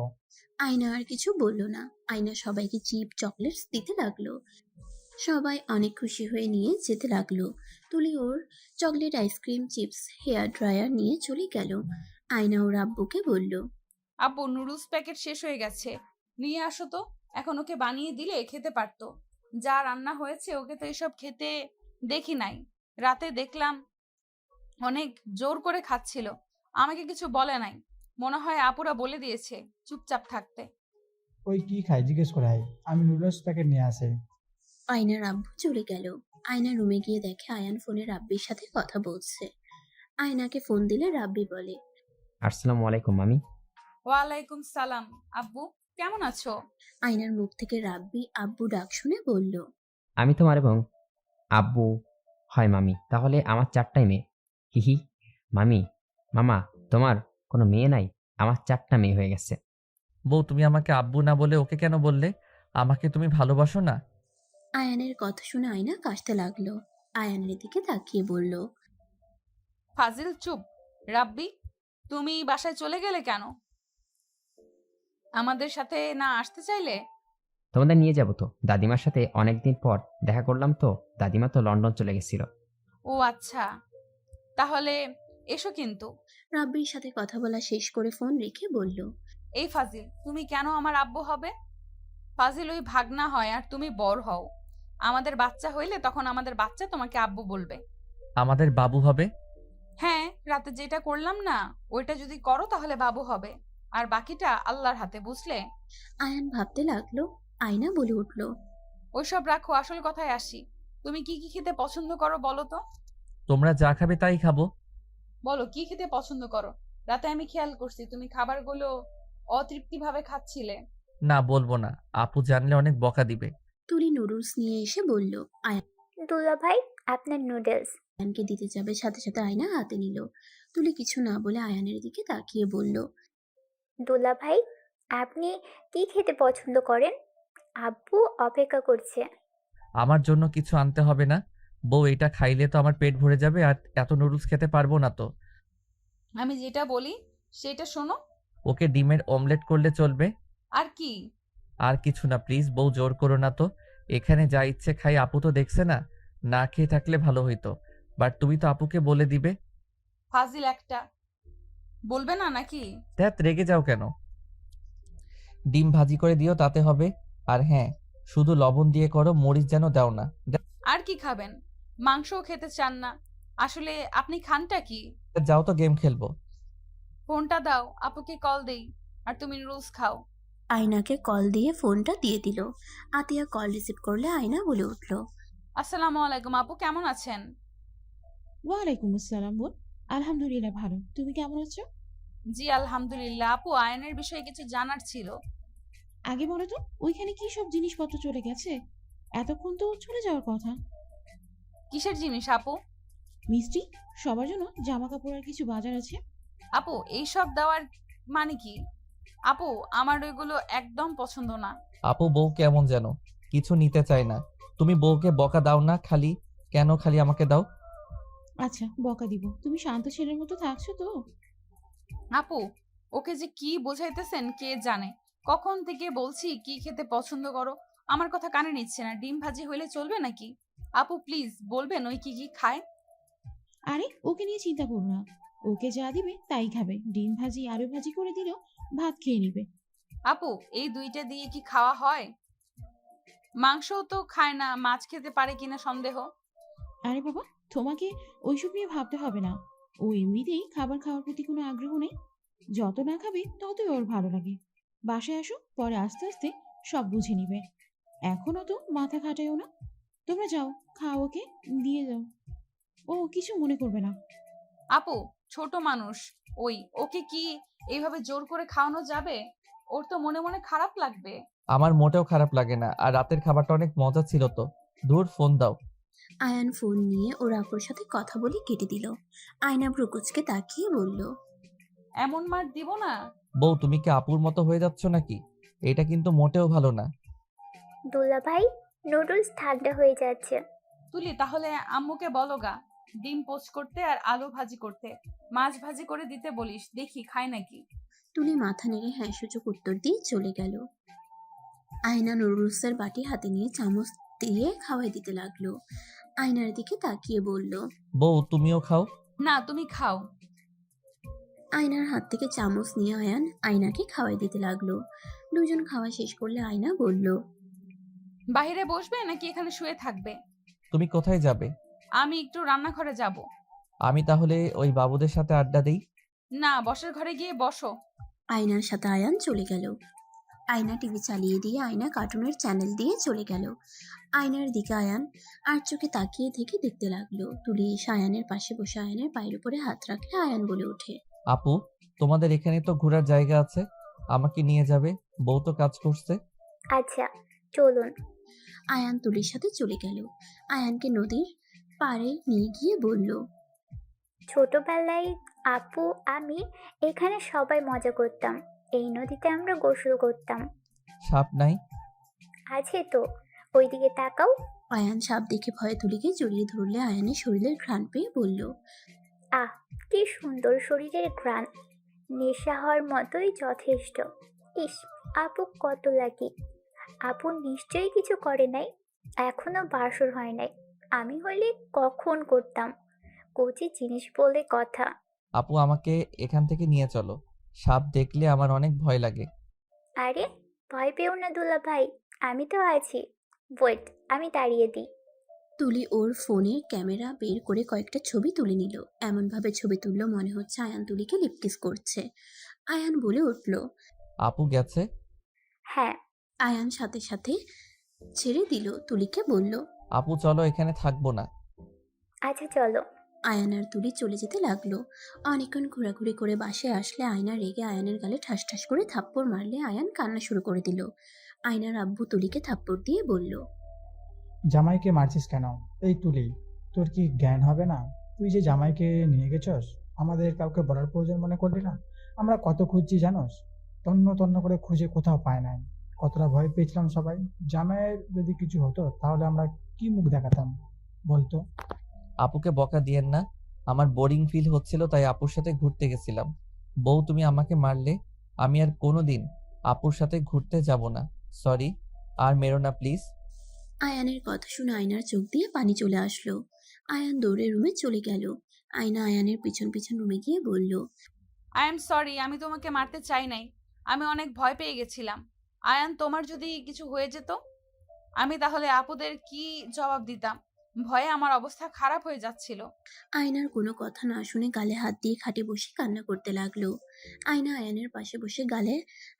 আয়না আর কিছু বলল না। আয়না সবাইকে চিপ চকলেটস দিতে লাগলো। সবাই অনেক খুশি হয়ে নিয়ে যেতে লাগলো। তুলি ওর chocolate, ice cream, chips, hair dryer নিয়ে চলে গেল। আয়না ওর আব্বুকে বলল, আব্বু নুডলস প্যাকেট শেষ হয়ে গেছে, নিয়ে আসো তো। এখন ওকে বানিয়ে দিলে খেতে পারতো। যা রান্না হয়েছে ওকে তো এসব খেতে দেখি নাই। রাতে দেখলাম অনেক জোর করে খাচ্ছিল, আমাকে কিছু বলে নাই। মনে হয় আপুরা বলে দিয়েছে চুপচাপ থাকতে। ওই কি খাই জিজ্ঞেস করে আই, আমি নুডলস প্যাকেট নিয়ে আসি। আয়নার আব্বু চলে গেল। আয়না রুমে গিয়ে দেখে আয়ান ফোনে রাব্বির সাথে কথা বলছে। আয়নাকে ফোন দিলে রাব্বি বলে, আসসালামু আলাইকুম মামি। ওয়ালাইকুম সালাম। আব্বু কেমন আছো? আয়নার মুখ থেকে রাব্বি আব্বু ডাক শুনে বলল, আমি তোমার এবং আব্বু হয় মামি, তাহলে আমার 4টাই মেয়ে। হিহি। মামি, মামা, তোমার কোনো মেয়ে নাই? আমার 4টা মেয়ে হয়ে গেছে। বউ, তুমি আমাকে আব্বু না বলে ওকে কেন বললে? আমাকে তুমি ভালোবাসো না? আয়ানের কথা শুনে আয়না কাশতে লাগলো। আয়ানের দিকে তাকিয়ে বলল, ফাজিল চুপ। রাব্বি, তুমি বাসায় চলে গেলে কেন? আমাদের সাথে না আসতে চাইলে? তোমাদের নিয়ে যাবো তো, দাদিমার সাথে অনেকদিন পর দেখা করলাম তো। দাদিমা তো লন্ডন চলে গেছিল। ও আচ্ছা, তাহলে এসো কিন্তু। রাব্বির সাথে কথা বলা শেষ করে ফোন রেখে বলল, এই ফাজিল, তুমি কেন আমার আব্বু হবে? ফাজিল ওই ভাগনা হয় আর তুমি বড় হও। আমাদের বাচ্চা হইলে তখন আমাদের বাচ্চা তোমাকে আব্বু বলবে। আমাদের বাবু হবে? হ্যাঁ, রাতে যেটা করলাম না ওইটা যদি করো তাহলে বাবু হবে, আর বাকিটা আল্লাহর হাতে, বুঝলে? আয়ান ভাবতে লাগলো। আয়না বলে উঠল, ওইসব রাখো, আসল কথায় আসি। তুমি কি কি খেতে পছন্দ করো বলো তো? তোমরা যা খাবে তাই খাবো। বলো কি খেতে পছন্দ করো। রাতে আমি খেয়াল করছি তুমি খাবারগুলো অতৃপ্তি ভাবে খাচ্ছিলে। না, বলবো না, আপু জানলে অনেক বকা দিবে। তুলি নুডলস নিয়ে এসে বলল, দুলা ভাই, আপনার নুডলস। আয়ানকে দিতে যাবে, সাথে সাথে আয়না হাতে নিল। তুলি কিছু না বলে আয়ানের দিকে তাকিয়ে বলল, দুলা ভাই, আপনি কি খেতে পছন্দ করেন? আব্বু অপেক্ষা করছে। আমার জন্য কিছু আনতে হবে না বউ, এটা খাইলে তো আমার পেট ভরে যাবে আর এত নুডলস খেতে পারবো না তো। আমি যেটা বলি সেটা শোনো। ওকে ডিমের অমলেট করলে চলবে। আর কি? আর কিছু না প্লিজ বউ, জোর করো না তো। এখানে যা ইচ্ছে খাই, আপু তো দেখছে না। না খেয়ে থাকলে ভালো হইতো, বাট তুমি তো আপুকে বলে দিবে। ফাজিল একটা, বলবে না নাকি? ধ্যাত, রেগে যাও কেন? ডিম ভাজি করে দিও, তাতে হবে। আর হ্যাঁ, শুধু লবণ দিয়ে করো, মরিচ যেন দাও না। আর কি খাবেন? মাংসও খেতে চান না? আসলে আপনি খানটা কি? যাও তো, গেম খেলবো। ফোনটা দাও, আপুকে কল দেই, আর তুমি নুডলস খাও। আয়নাকে কল দিয়ে ফোনটা দিয়ে দিল। আতিয়া কল রিসিভ করলে আয়না বলে উঠল, আসসালামু আলাইকুম আপু, কেমন আছেন? ওয়ালাইকুম আসসালাম বোন। আলহামদুলিল্লাহ ভালো, তুমি কেমন আছো? জি আলহামদুলিল্লাহ। আপু, আয়নের বিষয়ে কিছু জানার ছিল। আগে বলো তো, ওইখানে কি সব জিনিসপত্র চলে গেছে? এতক্ষণ তো চলে যাওয়ার কথা। কিসের জিনিস আপু? মিষ্টি, সবার জন্য জামা কাপড় আর কিছু বাজার আছে। আপু, এইসব দেওয়ার মানে কি? আপু, আমার ওইগুলো একদম পছন্দ না। আপু বউ কেমন যেন কিছু নিতে চায় না। তুমি বউকে বকা দাও না, খালি আমাকে দাও। আচ্ছা, বকা দিব, তুমি শান্ত ছেলের মতো থাকছো তো? আপু, ওকে যে কি বোঝাইতেছেন কে জানে। কখন থেকে বলছি কি খেতে পছন্দ করো, আমার কথা কানে নিচ্ছে না। ডিম ভাজি হইলে চলবে নাকি? আপু প্লিজ বলবেন ওই কি কি খায়। আরে ওকে নিয়ে চিন্তা করো না, ওকে যা দিবে তাই খাবে। ডিম ভাজি, আলু ভাজি করে দিলেও ভাত খেয়ে নিবে। আপু, এই দুইটা দিয়ে কি খাওয়া হয়? মাংসও তো খায় না, মাছ খেতে পারে কিনা সন্দেহ। আরে বাবা, তোমাকে ওইসব নিয়ে ভাবতে হবে না। ও এমনিতেই খাবার খাওয়ার প্রতি কোনো আগ্রহ নেই। যত না খাবে ততই ওর ভালো লাগে। বাসায় আসো, পরে আস্তে আস্তে সব বুঝে নিবে। এখনো তো মাথা খাটাইও না। তোমরা যাও, খাও, ওকে দিয়ে যাও, ও কিছু মনে করবে না। আপু, ছোট মানুষ, ওকে কি এইভাবে জোর করে খাওয়ানো যাবে? ওর তো মনে মনে খারাপ লাগবে। আমার মোটেও খারাপ লাগে না, আর রাতের খাবারটা অনেক মজা ছিল তো। দূর, ফোন দাও। আয়ান ফোন নিয়ে ওর আপুর সাথে কথা বলে কেটে দিল। আয়না ভ্রুকুচকে তাকিয়ে বলল, এমন মার দিব না। বউ, তুমি কি আপুর মতো হয়ে যাচ্ছ নাকি? এটা কিন্তু মোটেও ভালো না। দুলা ভাই, নুডলস ঠান্ডা হয়ে যাচ্ছে। তুলি, তাহলে আম্মুকে বলো গা, ডিম পোচ করতে আর আলু ভাজি করতে, মাছ ভাজি করে দিতে বলিস, দেখি খায় নাকি। তুলি মাথা নেড়ে হ্যাঁ সূচক উত্তর দিয়ে চলে গেল। আয়না নুডলসের বাটি হাতে নিয়ে চামচ দিয়ে খাওয়াই দিতে লাগলো। আয়নার দিকে তাকিয়ে বলল, বউ তুমিও খাও। না, তুমি খাও। আয়নার হাত থেকে চামচ নিয়ে আয়ান আয়নাকে খাওয়াই দিতে লাগলো। দুজন খাওয়া শেষ করলে আয়না বলল, বাইরে বসবে নাকি এখানে শুয়ে থাকবে? তুমি কোথায় যাবে? আমি একটু রান্নাঘরে যাব। আমি তাহলে ওই বাবুদের সাথে আড্ডা দেই। না, বসার ঘরে গিয়ে বসো। আয়নার সাথে আয়ান চলে গেল। আয়না টিভি চালিয়ে দিয়ে আয়না কার্টুনের চ্যানেল দিয়ে চলে গেল। আয়নার দিকে আয়ান আর চোখে তাকিয়ে থেকে দেখতে লাগলো। তুলি এসে আয়ানের পাশে বসে আয়ানের পায়ের উপরে হাত রাখলে আয়ান বলে ওঠে, আপু, তোমাদের এখানে তো ঘোরার জায়গা আছে, আমাকে নিয়ে যাবে? বউ তো কাজ করছে। আচ্ছা, চলুন। আয়ান তুলির সাথে চলে গেল। আয়ানকে নদীর পাড়ে নিয়ে গিয়ে বলল, ছোটবেলায় আপু আমি এখানে সবাই মজা করতাম। এই নদীতে আমরা গোসল করতাম। সাপ নাই? আছে তো, ওইদিকে তাকাও। আয়ান সাপ দেখে ভয়ে তুলিকে জড়িয়ে ধরলে আয়ানের শরীরের ঘ্রাণ পেয়ে বলল, আহ, কি সুন্দর শরীরের ঘ্রাণ, নেশা হওয়ার মতোই যথেষ্ট। ইস, আপু কত লাকি। আপু নিশ্চয়ই কিছু করে নাই, এখনো বাসর হয় নাই। আমি হলে কখন করতাম, কচি জিনিস বলে কথা। আপু, আমাকে এখান থেকে নিয়ে চলো, সাপ দেখলে আমার অনেক ভয় লাগে। আরে ভয় পেও না দুলা ভাই, আমি তো আছি। ওয়েট, আমি তাড়িয়ে দিই। তুলি ওর ফোনের ক্যামেরা বের করে কয়েকটা ছবি তুলে নিল। এমনভাবে ছবি তুললো মনে হচ্ছে আয়ান তুলিকে লিপকিস করছে। আয়ান বলে উঠল, আপু গেছে? হ্যাঁ। আয়ান সাথে সাথে ছেড়ে দিল। তুলিকে বলল, আপু চলো, এখানে থাকবো না। আচ্ছা চলো। আয়ান আর তুলি চলে যেতে লাগলো। অনেকক্ষণ ঘোরাঘুরি করে বাসায় আসলে আয়না রেগে আয়ানের গালে ঠাস ঠাস করে থাপ্পড় মারলে আয়ান কান্না শুরু করে দিল। আয়নার আব্বু তুলিকে থাপ্পড় দিয়ে বলল, জামাইকে মারছিস কেন? এই তুলি, তোর কি জ্ঞান হবে না? তুই যে জামাইকে নিয়ে গেছস, আমাদের কাউকে বলার প্রয়োজন মনে করলি না? আমরা কত খুঁজছি জানোস? তন্ন তন্ন করে খুঁজে কোথাও পায় নাই। কতটা ভয় পেয়েছিলাম সবাই। জামাইয়ের যদি কিছু হতো তাহলে আমরা কি মুখ দেখাতাম বলতো? আপুকে বকা দিয়েন না, আমার বোরিং ফিল হচ্ছিল তাই আপুর সাথে ঘুরতে গেছিলাম। বউ, তুমি আমাকে মারলে আমি আর কোনোদিন আপুর সাথে ঘুরতে যাব না। সরি, আর মেরো না প্লিজ। আয়ানের কথা শুনে আয়নার চোখ দিয়ে পানি চলে আসলো। আয়ান দৌড়ে রুমে চলে গেল। আয়না আয়ানের পিছন পিছন রুমে গিয়ে বলল, আই এম সরি, আমি তোমাকে মারতে চাই নাই। আমি অনেক ভয় পেয়ে গেছিলাম। আয়ান, তোমার যদি কিছু হয়ে যেত, আমি তাহলে আপুদের কি জবাব দিতাম? ভয়ে আমার অবস্থা খারাপ হয়ে যাচ্ছিল। আয়নার কোনো কথা না শুনে গালে হাত দিয়ে খাটে বসে কান্না করতে লাগলো। আয়না আয়ানের পাশে বসে গালে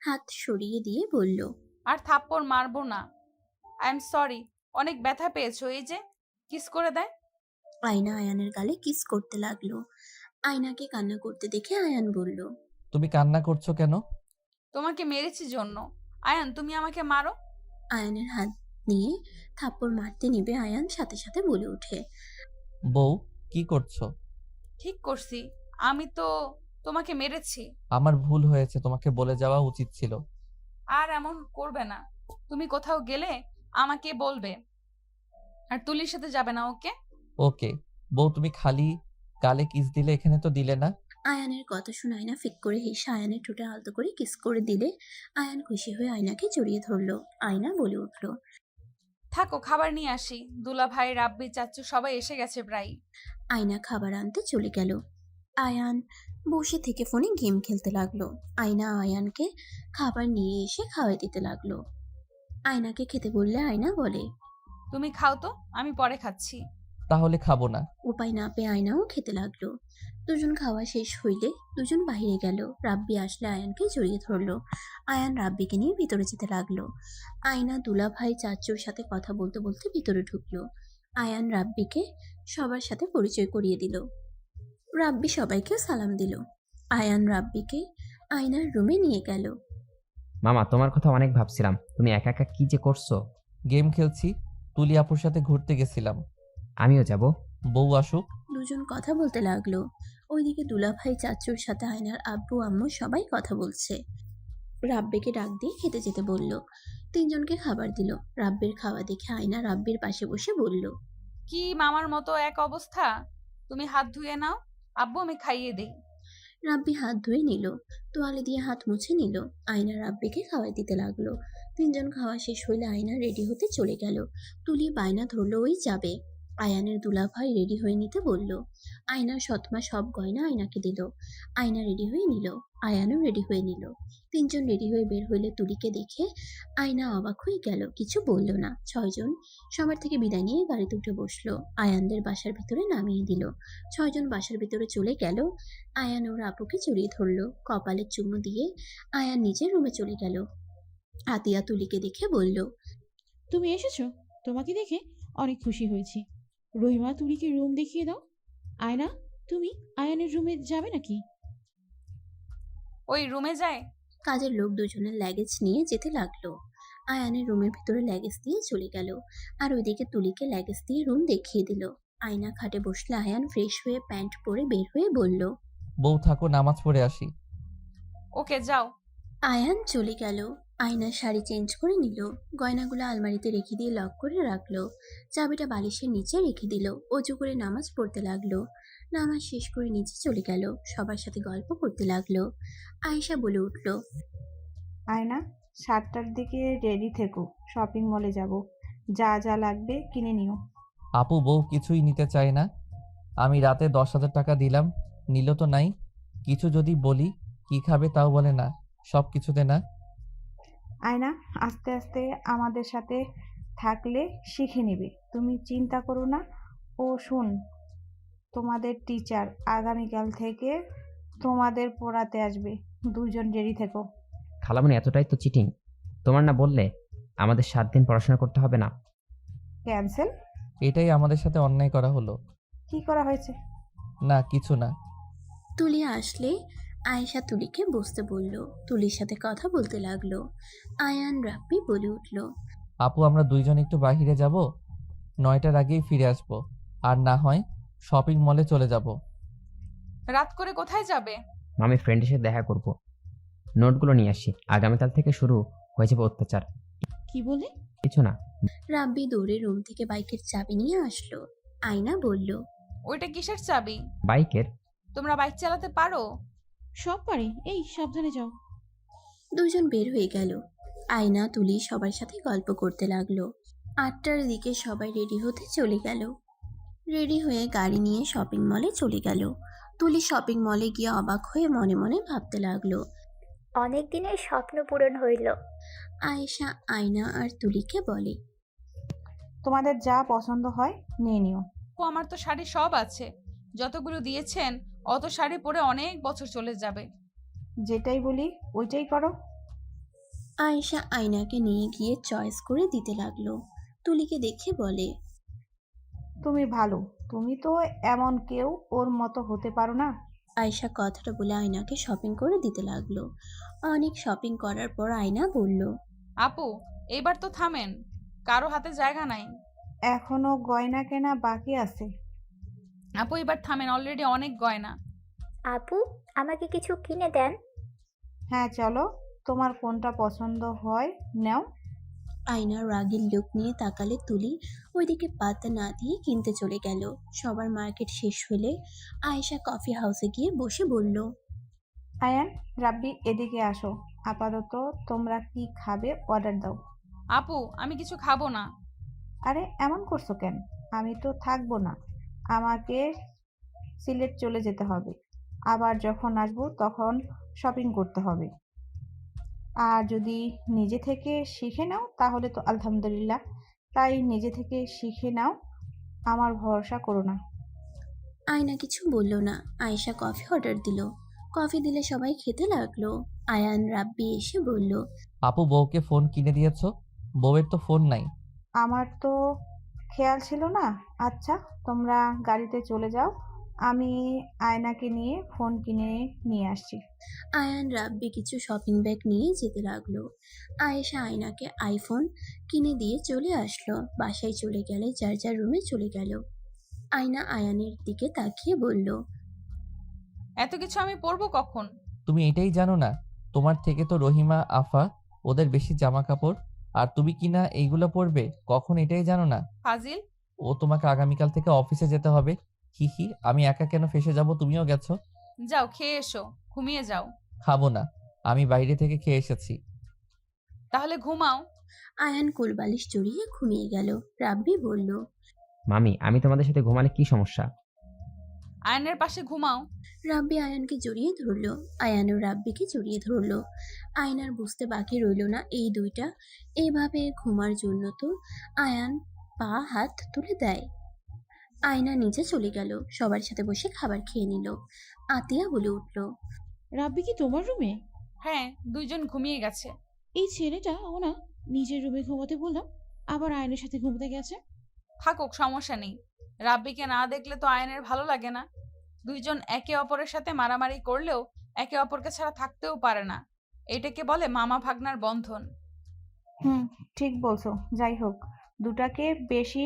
হাত সরিয়ে দিয়ে বলল, আর থাপ্পড় মারবো না। আই এম সরি, অনেক ব্যথা পেয়েছো। এই যে কিস করে দেয়। আয়না আয়ানের গালে কিস করতে লাগলো। আয়নাকে কান্না করতে দেখে আয়ান বলল, তুমি কান্না করছো কেন? তোমাকে মেরেছি জন্য। আয়ান, তুমি আমাকে মারো। আয়ানের হাত নিয়ে থাপ্পড় মারতে নিবে আয়ান সাথে সাথে বলে ওঠে, বউ, কি করছো? ঠিক করছি, আমি তো তোমাকে মেরেছি। আমার ভুল হয়েছে, তোমাকে বলে যাওয়া উচিত ছিল। আর এমন করবে না। তুমি কোথাও গেলে আমাকে বলবে। আর তুলির সাথে যাবে না, ওকে? ওকে। বউ, তুমি খালি গালে কিস দিলে, এখানে তো দিলে না। আয়ানের কথা শুনে আয়না ফিক করে হেসে আয়ানের ঠোঁটে আলতো করে কিস করে দিলে আয়ান খুশি হয়ে আয়নাকে জড়িয়ে ধরলো। আয়না বলে উঠল, থাকো, খাবার নিয়ে আসি। দুলা ভাই, রাব্বি, চাচ্চু সবাই এসে গেছে প্রায়। আয়না খাবার আনতে চলে গেল। আয়ান বসে থেকে ফোনে গেম খেলতে লাগলো। আয়না আয়ানকে খাবার নিয়ে এসে খাওয়াই দিতে লাগলো। আয়নাকে খেতে বললে আয়না বলে, তুমি খাও তো, আমি পরে খাচ্ছি। তাহলে খাবো না। উপায় না পেয়ে আয়নাও খেতে লাগলো। দুজন খাওয়া শেষ হইলে দুজন বাইরে গেল। রাব্বি আসলে আয়ানকে জড়িয়ে ধরলো। আয়ান রাব্বিকে নিয়ে ভিতরে যেতে লাগলো। আয়না দুলা ভাই চাচুর সাথে কথা বলতে বলতে ভিতরে ঢুকলো। আয়ান রাব্বিকে সবার সাথে পরিচয় করিয়ে দিল। রাব্বি সবাইকে সালাম দিল। আয়ান রাব্বিকে আয়নার রুমে নিয়ে গেল। মামা, তোমার কথা অনেক ভাবছিলাম, তুমি একা একা কি যে করছো। গেম খেলছি, তুলি আপুর সাথে ঘুরতে গেছিলাম। আমিও যাব। বউ আসুক। দুজন কথা বলতে লাগলো। ওইদিকে দুলাভাই চাচুর সাথে আয়নার আব্বু আম্মু সবাই কথা বলছে। রাব্বিকে ডাক দিয়ে খেতে যেতে বলল। তিনজনকে খাবার দিল। রাব্বির খাওয়া দেখে আয়না রাব্বির পাশে বসে বলল, কি মামার মতো এক অবস্থা? তুমি হাত ধুয়ে নাও, আব্বু আমি খাইয়ে দিই। রাব্বি হাত ধুয়ে নিল, তোয়ালে দিয়ে হাত মুছে নিল। আয়না রাব্বিকে খাওয়াই দিতে লাগলো। তিনজন খাওয়া শেষ হইলে আয়না রেডি হতে চলে গেল। তুলি বায়না ধরলো ওই যাবে। আয়ানের দুলাভাই রেডি হয়ে নিতে বলল। আয়নার সৎমা সব গয়না আয়নাকে দিল। আয়না রেডি হয়ে নিল, আয়ানও রেডি হয়ে নিল। তিনজন রেডি হয়ে বের হইলে তুলিকে দেখে আয়না অবাক হয়ে গেল, কিছু বলল না। ছয়জন সবার থেকে বিদায় নিয়ে গাড়িতে উঠে বসলো। আয়ানদের বাসার ভিতরে নামিয়ে দিল। ছয়জন বাসার ভিতরে চলে গেল। আয়ান ওর আপুকে জড়িয়ে ধরলো, কপালে চুমু দিয়ে আয়ান নিজের রুমে চলে গেল। আতিয়া তুলিকে দেখে বলল, তুমি এসেছো, তোমাকে দেখে অনেক খুশি হয়েছি। রহিমা, তুলিকে রুম দেখিয়ে দাও। আয়না, তুমি আয়ানের রুমে যাবে নাকি? ওই রুমে যায়। কাজের লোক দুজনের ল্যাগেজ নিয়ে যেতে লাগলো। আয়ানের রুমের ভিতরে ল্যাগেজ দিয়ে চলে গেল, আর ওইদিকে তুলিকে ল্যাগেজ দিয়ে রুম দেখিয়ে দিল। আয়না খাটে বসলে আয়ান ফ্রেশ হয়ে প্যান্ট পরে বের হয়ে বলল, বউ থাকো, নামাজ পড়ে আসি। ওকে যাও। আয়ান চলে গেল। আয়না শাড়ি চেঞ্জ করে নিল, গয়নাগুলো আলমারিতে রেখে দিয়ে লক করে রাখলো। চাবিটা বালিশের নিচে রেখে দিল। অজু করে নামাজ পড়তে লাগলো। নামাজ শেষ করে নিচে চলে গেল, সবার সাথে গল্প করতে লাগলো। আয়েশা বলে উঠল, আয়না, 7টার দিকে রেডি থেকো, শপিং মলে যাব, যা যা লাগবে কিনে নিও। আপু বউ কিছুই নিতে চায় না। আমি রাতে 10,000 টাকা দিলাম, নিল তো নাই। কিছু যদি বলি কি খাবে তাও বলে না, সব কিছুতে না। আয়না, আস্তে আস্তে আমাদের সাথে থাকলে শিখে নেবে, তুমি চিন্তা করো না। ও শুন, তোমাদের টিচার আগামীকাল থেকে তোমাদের পড়াতে আসবে, দুজন রেডি থেকো। খালামণি এতটাই তো চিটিং। তোমার না বললে আমাদের 7 দিন পড়াশোনা করতে হবে না? ক্যান্সেল? এটাই আমাদের সাথে অন্যায় করা হলো। কি করা হয়েছে? না কিছু না। তুলি আসলে আয়েশা তুলিকে বসতে বলল। তুলির সাথে কথা বলতে লাগলো। আয়ান রাব্বি বলে উঠল, আপু আমরা দুইজন একটু বাইরে যাব, 9টার আগেই ফিরে আসবো। আর না হয় শপিং মলে চলে যাব। রাত করে কোথায় যাবে? আমি ফ্রেন্ডের সাথে দেখা করব, নোটগুলো নিয়ে আসি। আগামীকাল থেকে শুরু হয়ে যাবে অত্যাচার। কি বলে? কিছু না। রাব্বি দৌড়ে রুম থেকে বাইকের চাবি নিয়ে আসলো। আয়না বলল, ওইটা কিসের চাবি? বাইকের। তোমরা বাইক চালাতে পারো? সব পারে, এই সাবধানে যাও। দুজন বের হয়ে গেল। আয়না তুলি সবার সাথে গল্প করতে লাগলো। 8টার দিকে সবাই রেডি হতে চলে গেল। রেডি হয়ে গাড়ি নিয়ে শপিং মলে চলে গেল। তুলি শপিং মলে গিয়ে অবাক হয়ে মনে মনে ভাবতে লাগলো। অনেক দিনের স্বপ্ন পূরণ হইল। আয়েশা আয়না আর তুলিকে বলে, তোমাদের যা পছন্দ হয় নিয়ে নিও। ও আমার তো শাড়ি সব আছে, যতগুলো দিয়েছেন অত শাড়ি পরে অনেক বছর চলে যাবে। যেটাই বলি ওইটাই করো। আয়েশা আয়নাকে নিয়ে গিয়ে চয়েস করে দিতে লাগলো। তুলিকে দেখে বলে, তুমি ভালো, তুমি তো এমন কেউ ওর মতো হতে পারো না। আয়েশা কথাটা বলে আয়নাকে শপিং করে দিতে লাগলো। অনেক শপিং করার পর আয়না বলল, আপু এবার তো থামেন, কারো হাতে জায়গা নাই। এখনো গয়না কেনা বাকি আছে। আপু এবার থামেন, অলরেডি অনেক গয়না। আপু, আমাকে কিছু কিনে দেন। হ্যাঁ চলো, তোমার কোনটা পছন্দ হয় নাও। আয়না রাগের লোক নিয়ে তাকালে তুলি ওইদিকে পাত্তা না দিয়ে কিনতে চলে গেল। সবার মার্কেট শেষ হলে আয়েশা কফি হাউসে গিয়ে বসে বলল, আয়ান, রাব্বি এদিকে আসো, আপাতত তোমরা কি খাবে অর্ডার দাও। আপু আমি কিছু খাবো না। আরে এমন করছো কেন? আমি তো থাকবো না, আমাকে সিলেট চলে যেতে হবে, আবার যখন আসবো তখন শপিং করতে হবে। আর যদি নিজে থেকে শিখে নাও তাহলে তো আলহামদুলিল্লাহ, তাই নিজে থেকে শিখে নাও, আমার ভরসা করো না। আয়না কিছু বলল না। আয়েশা কফি অর্ডার দিল। কফি দিলে সবাই খেতে লাগলো। আয়ান রাব্বি এসে বলল, আপু বউকে ফোন কিনে দিয়েছো? বউয়ের তো ফোন নাই। আমার তো খেয়াল ছিল না। আচ্ছা তোমরা গাড়িতে চলে যাও, আমি আয়নাকে নিয়ে ফোন কিনে নিয়ে আসছি। আয়ান রাব্বি কিছু শপিং ব্যাগ নিয়ে যেতে লাগলো। আয়েশা আয়নাকে আইফোন কিনে দিয়ে চলে আসলো। বাসায় চলে গেলে যার যার রুমে চলে গেল। আয়না আয়ানের দিকে তাকিয়ে বলল, এত কিছু আমি পরবো কখন? তুমি এটাই জানো না? তোমার থেকে তো রহিমা আফা ওদের বেশি জামা কাপড়, আর তুমি কিনা এইগুলো পরবে কখন এটাই জানো না? ফাজিল। ও তোমাকে আগামীকাল থেকে অফিসে যেতে হবে, হি হি, আমি একা কেন ফেসে যাব? তুমিও গেছো। যাও খেয়ে এসো, ঘুমিয়ে যাও। খাবো না, আমি বাইরে থেকে খেয়ে এসেছি। তাহলে ঘুমাও। আয়ান কোলবালিশ জড়িয়ে ঘুমিয়ে গেল। রাব্বি বলল, মামি, আমি তোমাদের সাথে ঘুমালে কি সমস্যা? আয়নের পাশে ঘুমাও। রাব্বি আয়ানকে জড়িয়ে ধরলো। আয়ানও রাব্বিকে জড়িয়ে ধরলো। আয়নার বুঝতে বাকি রইল না এই দুইটা এইভাবে ঘুমার জন্য তো আয়ান পা হাত তুলে দেয়। আয়না নিচে চলে গেল, সবার সাথে বসে খাবার খেয়ে নিল। আতিয়া বলে উঠল, রাব্বি কি তোমার রুমে? হ্যাঁ, দুইজন ঘুমিয়ে গেছে। এই ছেলেটা ও না নিজের রুমে ঘুমাতে বললাম, আবার আয়নের সাথে ঘুমতে গেছে। থাকুক, সমস্যা নেই। রাব্বিকে না দেখলে তো আয়নের ভালো লাগে না। দুইজন একে অপরের সাথে মারামারি করলেও একে অপরকে ছাড়া থাকতেও পারে না। এটাকে বলে মামা ভাগ্নার বন্ধন। হুম, ঠিক বলছো। যাই হোক, দুটাকে বেশি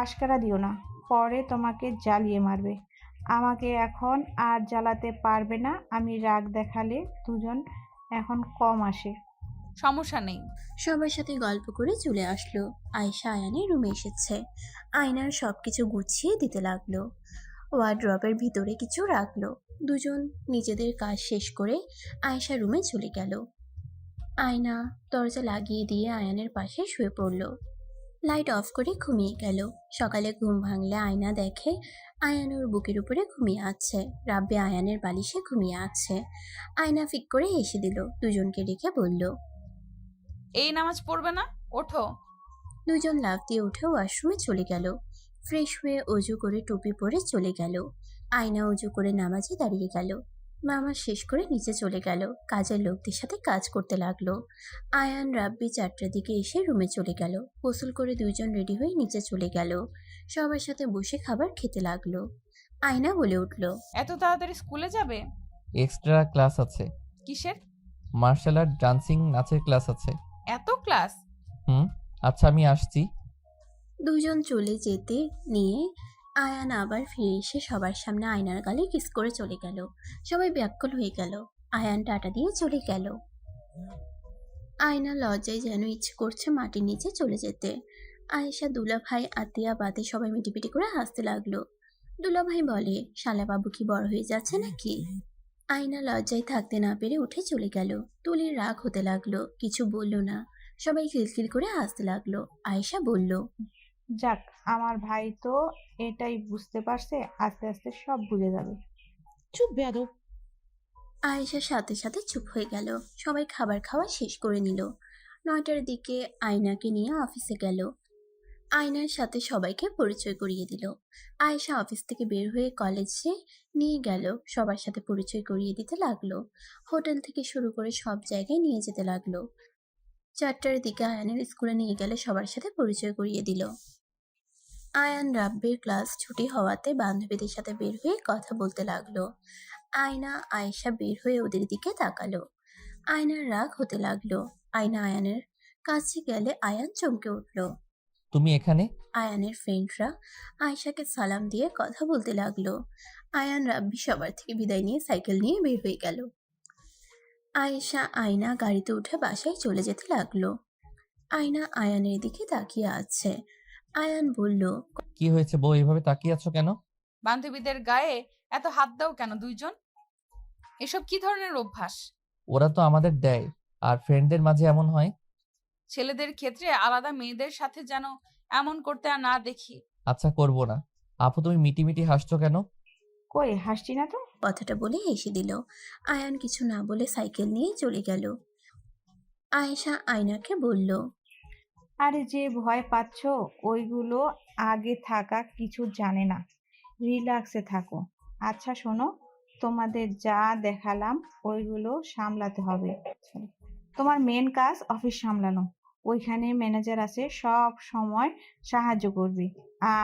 আশকারা দিও না, পরে তোমাকে জ্বালিয়ে মারবে। আমাকে এখন আর জ্বালাতে পারবে না। আমি রাগ দেখালে দুজন এখন কম আসে। সমস্যা নেই। সবার সাথে গল্প করে চলে আসলো। আয়েশা আয়ানের রুমে এসেছে। আয়নার সবকিছু গুছিয়ে দিতে লাগলো। ওয়ার্ড্রপের ভিতরে কিছু রাখলো। দুজন নিজেদের কাজ শেষ করে আয়েশা রুমে চলে গেল। আয়না দরজা লাগিয়ে দিয়ে আয়ানের পাশে শুয়ে পড়ল। লাইট অফ করে ঘুমিয়ে গেল। সকালে ঘুম ভাঙলে আয়না দেখে আয়ান ওর বুকের উপরে ঘুমিয়ে আছে। রাব্বি আয়ানের বালিশে ঘুমিয়ে আছে। আয়না ফিক করে হেসে দিল। দুজনকে ডেকে বলল, এই নামাজ পড়বে না? ওঠো। দুজন লাফ দিয়ে উঠে ওয়াশরুমে চলে গেল। ফ্রেশ হয়ে অজু করে টুপি পরে চলে গেল। আয়না অজু করে নামাজে দাঁড়িয়ে গেল। নামাজ শেষ করে নিচে চলে গেল। কাজের লোকদের সাথে কাজ করতে লাগলো। আয়ান রাব্বি 4টার দিকে এসে রুমে চলে গেল। গোসল করে দুইজন রেডি হয়ে নিচে চলে গেল। সবার সাথে বসে খাবার খেতে লাগলো। আয়না বলে উঠল, এত তাড়াতাড়ি স্কুলে যাবে? এক্সট্রা ক্লাস আছে। কিসের? মার্শাল আর্ট, ডান্সিং, নাচের ক্লাস আছে। এত ক্লাস? হুম, আচ্ছা আমি আসছি। দুজন চলে যেতে নিয়ে আয়ান আবার ফিরে এসে সবার সামনে আয়নার গালে কিস করে চলে গেল। সবাই ব্যাকুল হয়ে গেল। আয়ান টাটা দিয়ে চলে গেল। আয়না লজ্জায় যেন ইচ্ছে করছে মাটির নিচে চলে যেতে। আয়েশা, দুলাভাই, আতিয়া বাদে সবাই মিটিপিটি করে হাসতে লাগলো। দুলাভাই বলে, শালা বাবু কি বড় হয়ে যাচ্ছে নাকি? আয়না লজ্জায় থাকতে না পেরে উঠে চলে গেল। তুলির রাগ হতে লাগলো, কিছু বলল না। সবাই খিলখিল করে হাসতে লাগলো। আয়েশা বলল, যাক, আমার ভাই তো এটাই বুঝতে পারছে, আস্তে আস্তে সব বুঝে যাবে। চুপ বেয়াদব। আয়েশার সাথে সাথে চুপ হয়ে গেল। সবাই খাবার খাওয়া শেষ করে নিল। 9টার দিকে আয়নাকে নিয়ে অফিসে গেল। আয়নার সাথে সবাইকে পরিচয় করিয়ে দিল। আয়েশা অফিস থেকে বের হয়ে কলেজে নিয়ে গেল। সবার সাথে পরিচয় করিয়ে দিতে লাগলো। হোটেল থেকে শুরু করে সব জায়গায় নিয়ে যেতে লাগলো। 4টার দিকে আয়ানের স্কুলে নিয়ে গেলে সবার সাথে পরিচয় করিয়ে দিল। আয়ান রাব্বির ক্লাস ছুটি হওয়াতে বান্ধবীদের সাথে বের হয়ে কথা বলতে লাগলো। আয়না আয়েশা বের হয়ে ওদের দিকে তাকালো। আয়নার রাগ হতে লাগলো। আয়না আয়ানের কাছে গেলে আয়ান চমকে উঠল। তুমি এখানে? আয়ানের ফ্রেন্ডরা আয়েশাকে সালাম দিয়ে কথা বলতে লাগলো। আয়ান রাব্বি সবার থেকে বিদায় নিয়ে সাইকেল নিয়ে বের হয়ে গেল। আয়েশা আয়না গাড়িতে উঠে বাসায় চলে যেতে লাগলো। আয়না আয়ানের দিকে তাকিয়ে আছে। আয়ান বলল, কি হয়েছে বউ, এভাবে তাকিয়ে আছো কেন? বান্ধবীদের গায়ে এত হাত দাও কেন দুইজন? এসব কি ধরনের অভ্যাস? ওরা তো আমাদের দেয়, আর ফ্রেন্ডদের মাঝে এমন হয়। ছেলেদের ক্ষেত্রে আলাদা, মেয়েদের সাথে যেন এমন করতে আর না দেখি। আচ্ছা, করব না। আপু, তুমি মিটি মিটি হাসছো কেন? কই, হাসছি না তো। কথাটা বলে হেসে দিল। আয়ান কিছু না বলে সাইকেল নিয়ে চলে গেল। আয়েশা আয়নাকে বলল, আরে যে ভয় পাচ্ছ, ওইগুলো আগে থাকা কিছু জানে না। রিল্যাক্সে থাকো। আচ্ছা শোনো, তোমাদের যা দেখালাম ওইগুলো সামলাতে হবে। তোমার মেন কাজ অফিস সামলানো। ওইখানে ম্যানেজার আছে, সব সময় সাহায্য করবে।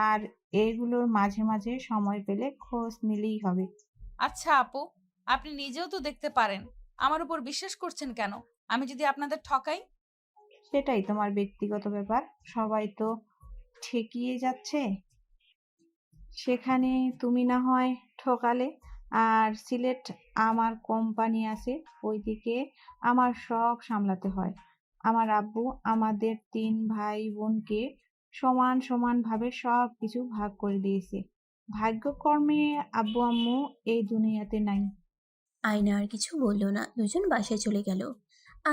আর এগুলোর মাঝে মাঝে সময় পেলে খোঁজ নিলেই হবে। আচ্ছা আপু, আপনি নিজেও তো দেখতে পারেন, আমার উপর বিশ্বাস করছেন কেন? আমি যদি আপনাদের ঠকাই? সেটাই তোমার ব্যক্তিগত ব্যাপার। সবাই তো ঠেকিয়ে যাচ্ছে, সেখানে তুমি না হয় ঠকালে। আর সিলেট আমার কোম্পানি আছে, ওইদিকে আমার সব সামলাতে হয়। আমার আব্বু আমাদের 3 ভাই বোনকে সমান সমান ভাবে সব কিছু ভাগ করে দিয়েছে। ভাগ্যকর্মে আব্বু আম্মু এই দুনিয়াতে নাই। আয়না আর কিছু বলল না, দুজন বাসায় চলে গেল।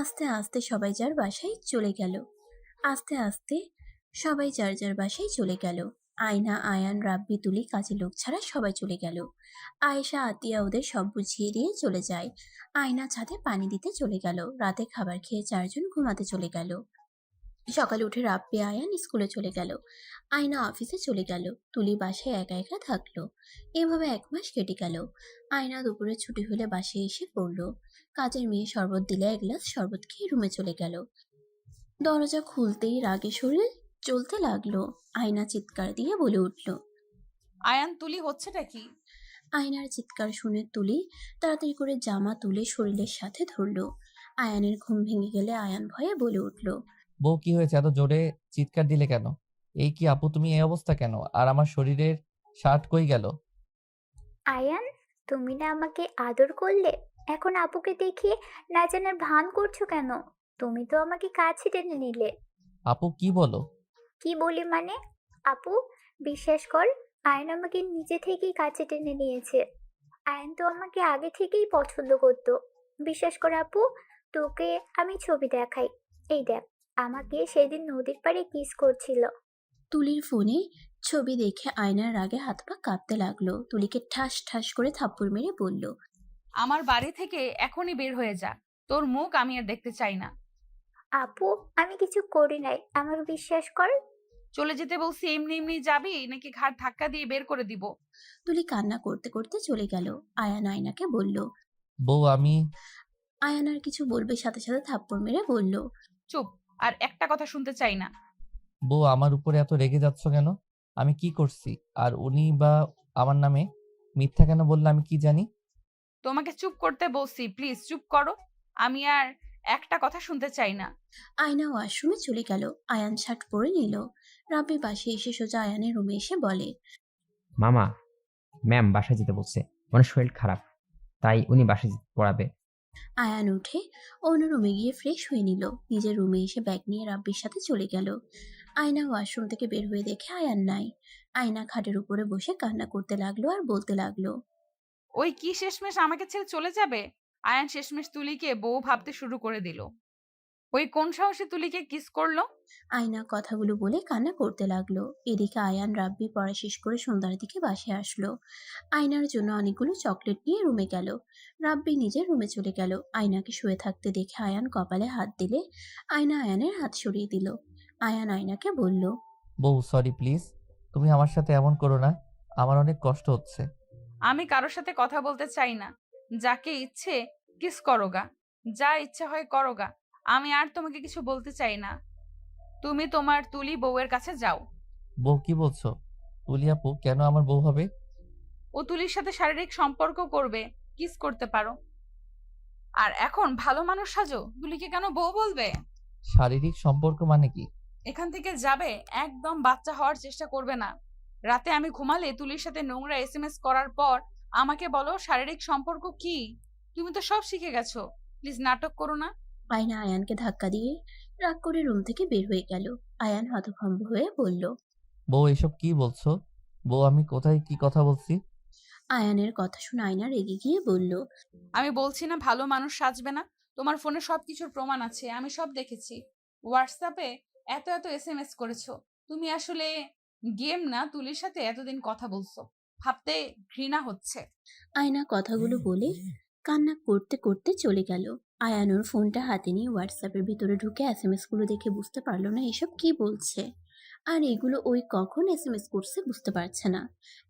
আস্তে আস্তে সবাই যার বাসায় চলে গেল। আস্তে আস্তে সবাই যার যার বাসায় চলে গেল। আয়না, আয়ান, রাব্বি, তুলি, কাজের লোক ছাড়া সবাই চলে গেল। আয়েশা, আতিয়া ওদের সব বুঝিয়ে দিয়ে চলে যায়। আয়না ছাদে পানি দিতে চলে গেল। রাতে খাবার খেয়ে চারজন ঘুমাতে চলে গেল। সকালে উঠে রাব্বি, আয়ান স্কুলে চলে গেল। আয়না অফিসে চলে গেল। তুলি বাসায় একা একা থাকলো। এভাবে 1 মাস কেটে গেল। আয়না দুপুরে ছুটি হলে বাসায় এসে পড়লো। কাজের মেয়ে শরবত দিলে 1 গ্লাস শরবত খেয়ে রুমে চলে গেল। দরজা খুলতেই রাগে শরীর জ্বলতে লাগলো। আয়না চিৎকার দিয়ে বলে উঠল। আয়ান তুলি হচ্ছেটা কি? আয়নার চিৎকার শুনে তুলি তাড়াতাড়ি করে জামা তুলে শরীরের সাথে ধরলো। আয়ানের ঘুম ভেঙে গেলে আয়ান ভয়ে বলে উঠল। বউ কি হয়েছে, এত জোরে চিৎকার দিলে কেন? এই কি আপু, তুমি এই অবস্থা কেন? আর আমার শরীরের শার্ট কই গেল? আয়ান, তুমি না আমাকে আদর করলে, এখন আপুকে দেখিয়ে না জানার ভান করছো কেন? তুমি তো আমাকে কাছে টেনে নিলে। আপু কি বলো? কি বলি মানে? আপু, বিশ্বাস কর, আয়ন আমাকে নিজে থেকেই কাছে টেনে নিয়েছে। আয়ন তো আমাকে আগে থেকেই পছন্দ করতো। বিশ্বাস কর আপু, তোকে আমি ছবি দেখাই। এই দেখ, আমাকে সেদিন নদীর পাড়ে কিস করছিল। তুলির ফোনে ছবি দেখে আয়নার রাগে হাত পা কাঁপতে লাগলো। তুলিকে ঠাস ঠাস করে থাপ্পড় মেরে বলল। আমার বাড়ি থেকে এখনই বের হয়ে যা, তোর মুখ আমি আর দেখতে চাই না। আপু, আমি কিছু করি নাই, আমাকে বিশ্বাস কর। চলে যেতে বলছি, এমনি এমনি যাবি নাকি ঘাট ধাক্কা দিয়ে বের করে দিব? তুলি কান্না করতে করতে চলে গেল। আয়ান আয়নাকে বলল। বউ আমি আয়ান আর কিছু বলবে, সাথে সাথে থাপ্পড় মেরে বলল। চুপ, আর একটা কথা শুনতে চাই না। বউ আমার উপরে এত রেগে যাচ্ছ কেন? আমি কি করছি? আর উনি বা আমার নামে মিথ্যা কেন বললে আমি কি জানি? তোমাকে চুপ করতে বলছি, প্লিজ চুপ করো। আমি আর একটা কথা শুনতে চাই না। আয়না ওয়াশরুমে চলে গেল। আয়ান শার্ট পরে নিল। রাব্বি পাশে এসে সোজা আয়ানের রুমে এসে বলে। মামা, ম্যাম বাসায় যেতে বলছে, ওনার শরীর খারাপ, তাই উনি বাসায় পড়াবে। আয়ান উঠে অন্য রুমে গিয়ে ফ্রেশ হয়ে নিল। নিজের রুমে এসে ব্যাগ নিয়ে রাব্বির সাথে চলে গেল। আয়না ওয়াশরুম থেকে বের হয়ে দেখে আয়ান নাই। আয়না খাটের উপরে বসে কান্না করতে লাগলো আর বলতে লাগলো। ওই কি শেষমেশ আমাকে ছেড়ে চলে যাবে? আয়ান শেষমেশ তুলিকে বউ ভাবতে শুরু করে দিল। ওই কোন সাহসে তুলিকে কিস করলো? আয়না কথাগুলো বলে কান্না করতে লাগলো। এদিকে আয়ান রাব্বি পড়া শেষ করে সন্ধ্যার দিকে বাসায় আসলো। আয়নার জন্য অনেকগুলো চকলেট নিয়ে রুমে গেল। রাব্বি নিজের রুমে চলে গেল। আয়নাকে শুয়ে থাকতে দেখে আয়ান কপালে হাত দিলে আয়না আয়ানের হাত সরিয়ে দিল। আয়ান আয়নাকে বলল। বউ সরি প্লিজ, তুমি আমার সাথে এমন করো না, আমার অনেক কষ্ট হচ্ছে। আমি কারোর সাথে কথা বলতে চাই না। যাকে ইচ্ছে কিস করোগা, যা ইচ্ছে হয় করোগা। আমি আর তোমাকে কিছু বলতে চাই না। তুমি তোমার তুলি বউয়ের কাছে যাও। বউ কি বলছো? তুলি আপু কেন আমার বউ হবে? ও তুলির সাথে শারীরিক সম্পর্ক করবে, কিস করতে পারো। আর এখন ভালো মানুষ সাজো, তুলিকে কেন বউ বলবে? শারীরিক সম্পর্ক মানে কি? এখান থেকে যাবে, একদম বাচ্চা হওয়ার চেষ্টা করবে না। রাতে আমি ঘুমালে তুলির সাথে নোংরা SMS করার পর আমাকে বলো শারীরিক সম্পর্ক কি? তুমি তো সব শিখে গেছো, প্লিজ নাটক করো না। আয়না আয়ানকে ধাক্কা দিয়ে রাগ করে রুম থেকে বের হয়ে গেল। আয়ান হতভম্ব হয়ে বলল। বউ এসব কি বলছো? বউ আমি কোথায় কি কথা বলছি? আয়ানের কথা শুনে আয়না রেগে গিয়ে বলল। আমি বলছি না ভালো মানুষ সাজবে না? তোমার ফোনে সবকিছুর প্রমাণ আছে, আমি সব দেখেছি। হোয়াটসঅ্যাপে এত এত SMS করেছো। তুমি আসলে গেম না তুলির সাথে এতদিন কথা বলছো, ভাবতে ঘৃণা হচ্ছে। আয়না কথাগুলো বলে কান্না করতে করতে চলে গেল। আয়ান ওর ফোনটা হাতে নিয়ে হোয়াটসঅ্যাপের ভিতরে ঢুকে SMS গুলো দেখে বুঝতে পারলো না এসব কি বলছে। আর এগুলো ওই কখন SMS করছে বুঝতে পারছে না।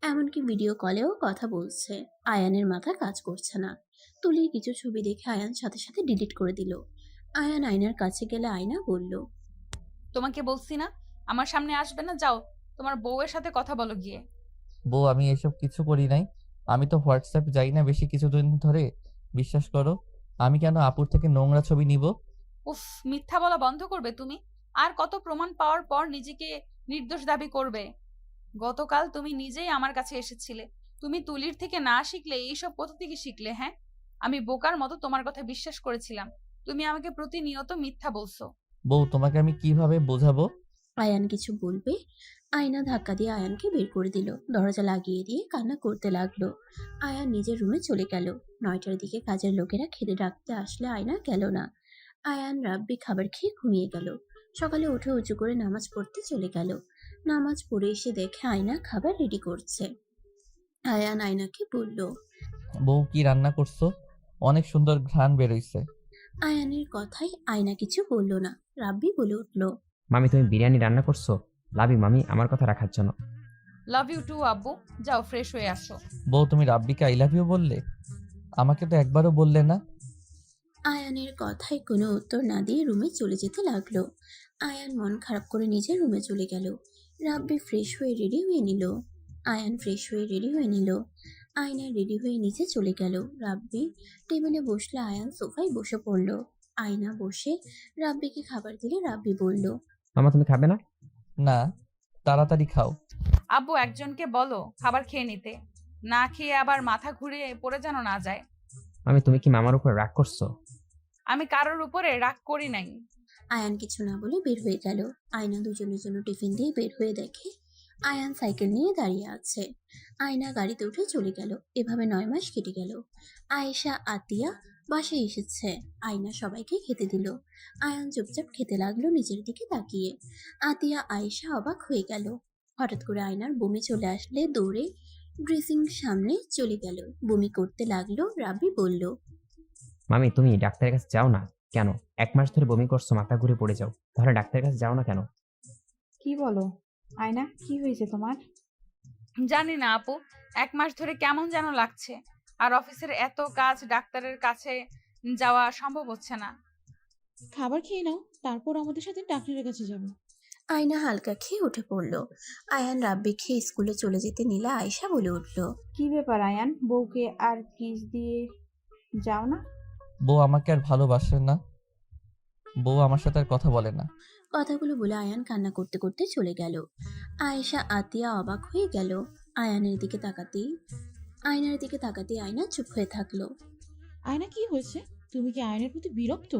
এমনকি ভিডিও কলেও কথা বলছে। আয়ানের মাথা কাজ করছে না। তুলির কিছু ছবি দেখে আয়ান সাথে সাথে ডিলিট করে দিল। আয়ান আয়নার কাছে গেলে আয়না বলল। তোমাকে বলছি না আমার সামনে আসবে না, যাও তোমার বউয়ের সাথে কথা বলো গিয়ে। বউ আমি এসব কিছু করি নাই, আমি তো হোয়াটসঅ্যাপ যাই না বেশি কিছুদিন ধরে, বিশ্বাস করো। আমি কেন আপুর থেকে নোংরা ছবি নিব? উফ, মিথ্যা বলা বন্ধ করবে তুমি? আর কত প্রমাণ পাওয়ার পর নিজেকে নির্দোষ দাবি করবে? গতকাল তুমি নিজেই আমার কাছে এসেছিলে। তুমি তুলির থেকে না শিখলে এইসব কোথা থেকে শিখলে? হ্যাঁ, আমি বোকার মতো তোমার কথা বিশ্বাস করেছিলাম। তুমি আমাকে প্রতিনিয়ত মিথ্যা বলছো। বউ তোমাকে আমি কিভাবে বোঝাবো? আয়ান কিছু বলবে আয়না ধাক্কা দিয়ে আয়ানকে বের করে দিল, দরজা লাগিয়ে দিয়ে কান্না করতে লাগলো। আয়ান নিজের রুমে চলে গেল। 9টার দিকে কাজের লোকেরা খেতে ডাকতে আসলে আয়না গেল না। আয়ান রাব্বি খাবার খেয়ে ঘুমিয়ে গেল। সকালে উঠে উঁচু করে নামাজ পড়তে চলে গেল। নামাজ পড়ে এসে দেখে আয়না খাবার রেডি করছে। আয়ান আয়নাকে বলল। বউ কি রান্না করছো? অনেক সুন্দর ঘ্রাণ বেরোইছে। আয়ানের কথাই আয়না কিছু বলল না। রাব্বি বলে উঠল। মামি তুমি বিরিয়ানি রান্না করছো? লাভ ইউ মামি আমার কথা রাখার জন্য। লাভ ইউ টু আব্বু, যাও ফ্রেশ হয়ে আসো। বউ তুমি রাব্বিকে আই লাভ ইউ বললে? আমাকে তো একবারও বললে না। আয়ানের কথায় কোনো উত্তর না দিয়ে রুমে চলে যেতে লাগলো। আয়ান মন খারাপ করে নিজের রুমে চলে গেল। রাব্বি ফ্রেশ হয়ে রেডি হয়ে নিল। আয়ান ফ্রেশ হয়ে রেডি হয়ে নিল। আয়না রেডি হয়ে নিচে চলে গেল। রাব্বি টেবিলে বসলে আয়ান সোফায় বসে পড়ল। আয়না বসে রাব্বিকে খাবার দিলে রাব্বি বলল। মামা তুমি খাবে না? না, তাড়াতাড়ি খাও। আব্বু একজনকে বলো খাবার খেয়ে নিতে, না খেয়ে আবার মাথা ঘুরে পড়ে যেন না যায়। মামি তুমি কি মামার উপর রাগ করছো? আমি কারোর উপরে রাগ করি নাই। আয়ান কিছু না বলে বের হয়ে গেল। আয়না দুজনের জন্য টিফিন দিয়ে বের হয়ে দেখে আয়ান সাইকেল নিয়ে দাঁড়িয়ে আছে। আয়না গাড়িতে উঠে চলে গেল। এভাবে 9 মাস কেটে গেল। আয়েশা আতিয়া বাসায় এসেছে। আয়না সবাইকে খেতে দিল। আয়ান চুপচাপ খেতে লাগলো নিজের দিকে তাকিয়ে। আতিয়া আয়েশা অবাক হয়ে গেল। হঠাৎ করে আয়নার বমি চলে আসলে দৌড়ে ড্রেসিং সামনে চলে গেল। বমি করতে লাগলো। রাব্বি বলল। মামি তুমি ডাক্তারের কাছে যাও না কেন? 1 মাস ধরে বমি করছো, মাথা ঘুরে পড়ে যাও, তাহলে ডাক্তারের কাছে যাও না কেন? কি বলো আয়না, কি হয়েছে তোমার? জানি না আপু, 1 মাস ধরে কেমন যেন লাগছে। আর অফিসের এত কাজ, ডাক্তারের কাছে যাওয়া সম্ভব হচ্ছে না। খাবার খেয়ে নাও, তারপর আমাদের সাথে ডাক্তারের কাছে যাবো। আয়না হালকা খেয়ে উঠে পড়ল। আয়ান রাব্বি খেয়ে স্কুলে চলে যেতে নিলে আয়েশা বলে উঠল। কি ব্যাপার আয়ান, বউকে আর কিস দিয়ে যাও না? বউ আমাকে আর ভালোবাসে না। বউ আমার সাথে আর কথা বলে না। কথাগুলো বলে আয়ান কান্না করতে করতে চলে গেল। আয়েশা আতিয়া অবাক হয়ে গেল। আয়নার দিকে তাকাতেই আয়না চুপ হয়ে থাকলো। আয়না কি হয়েছে? তুমি কি আয়নের প্রতি বিরক্ত?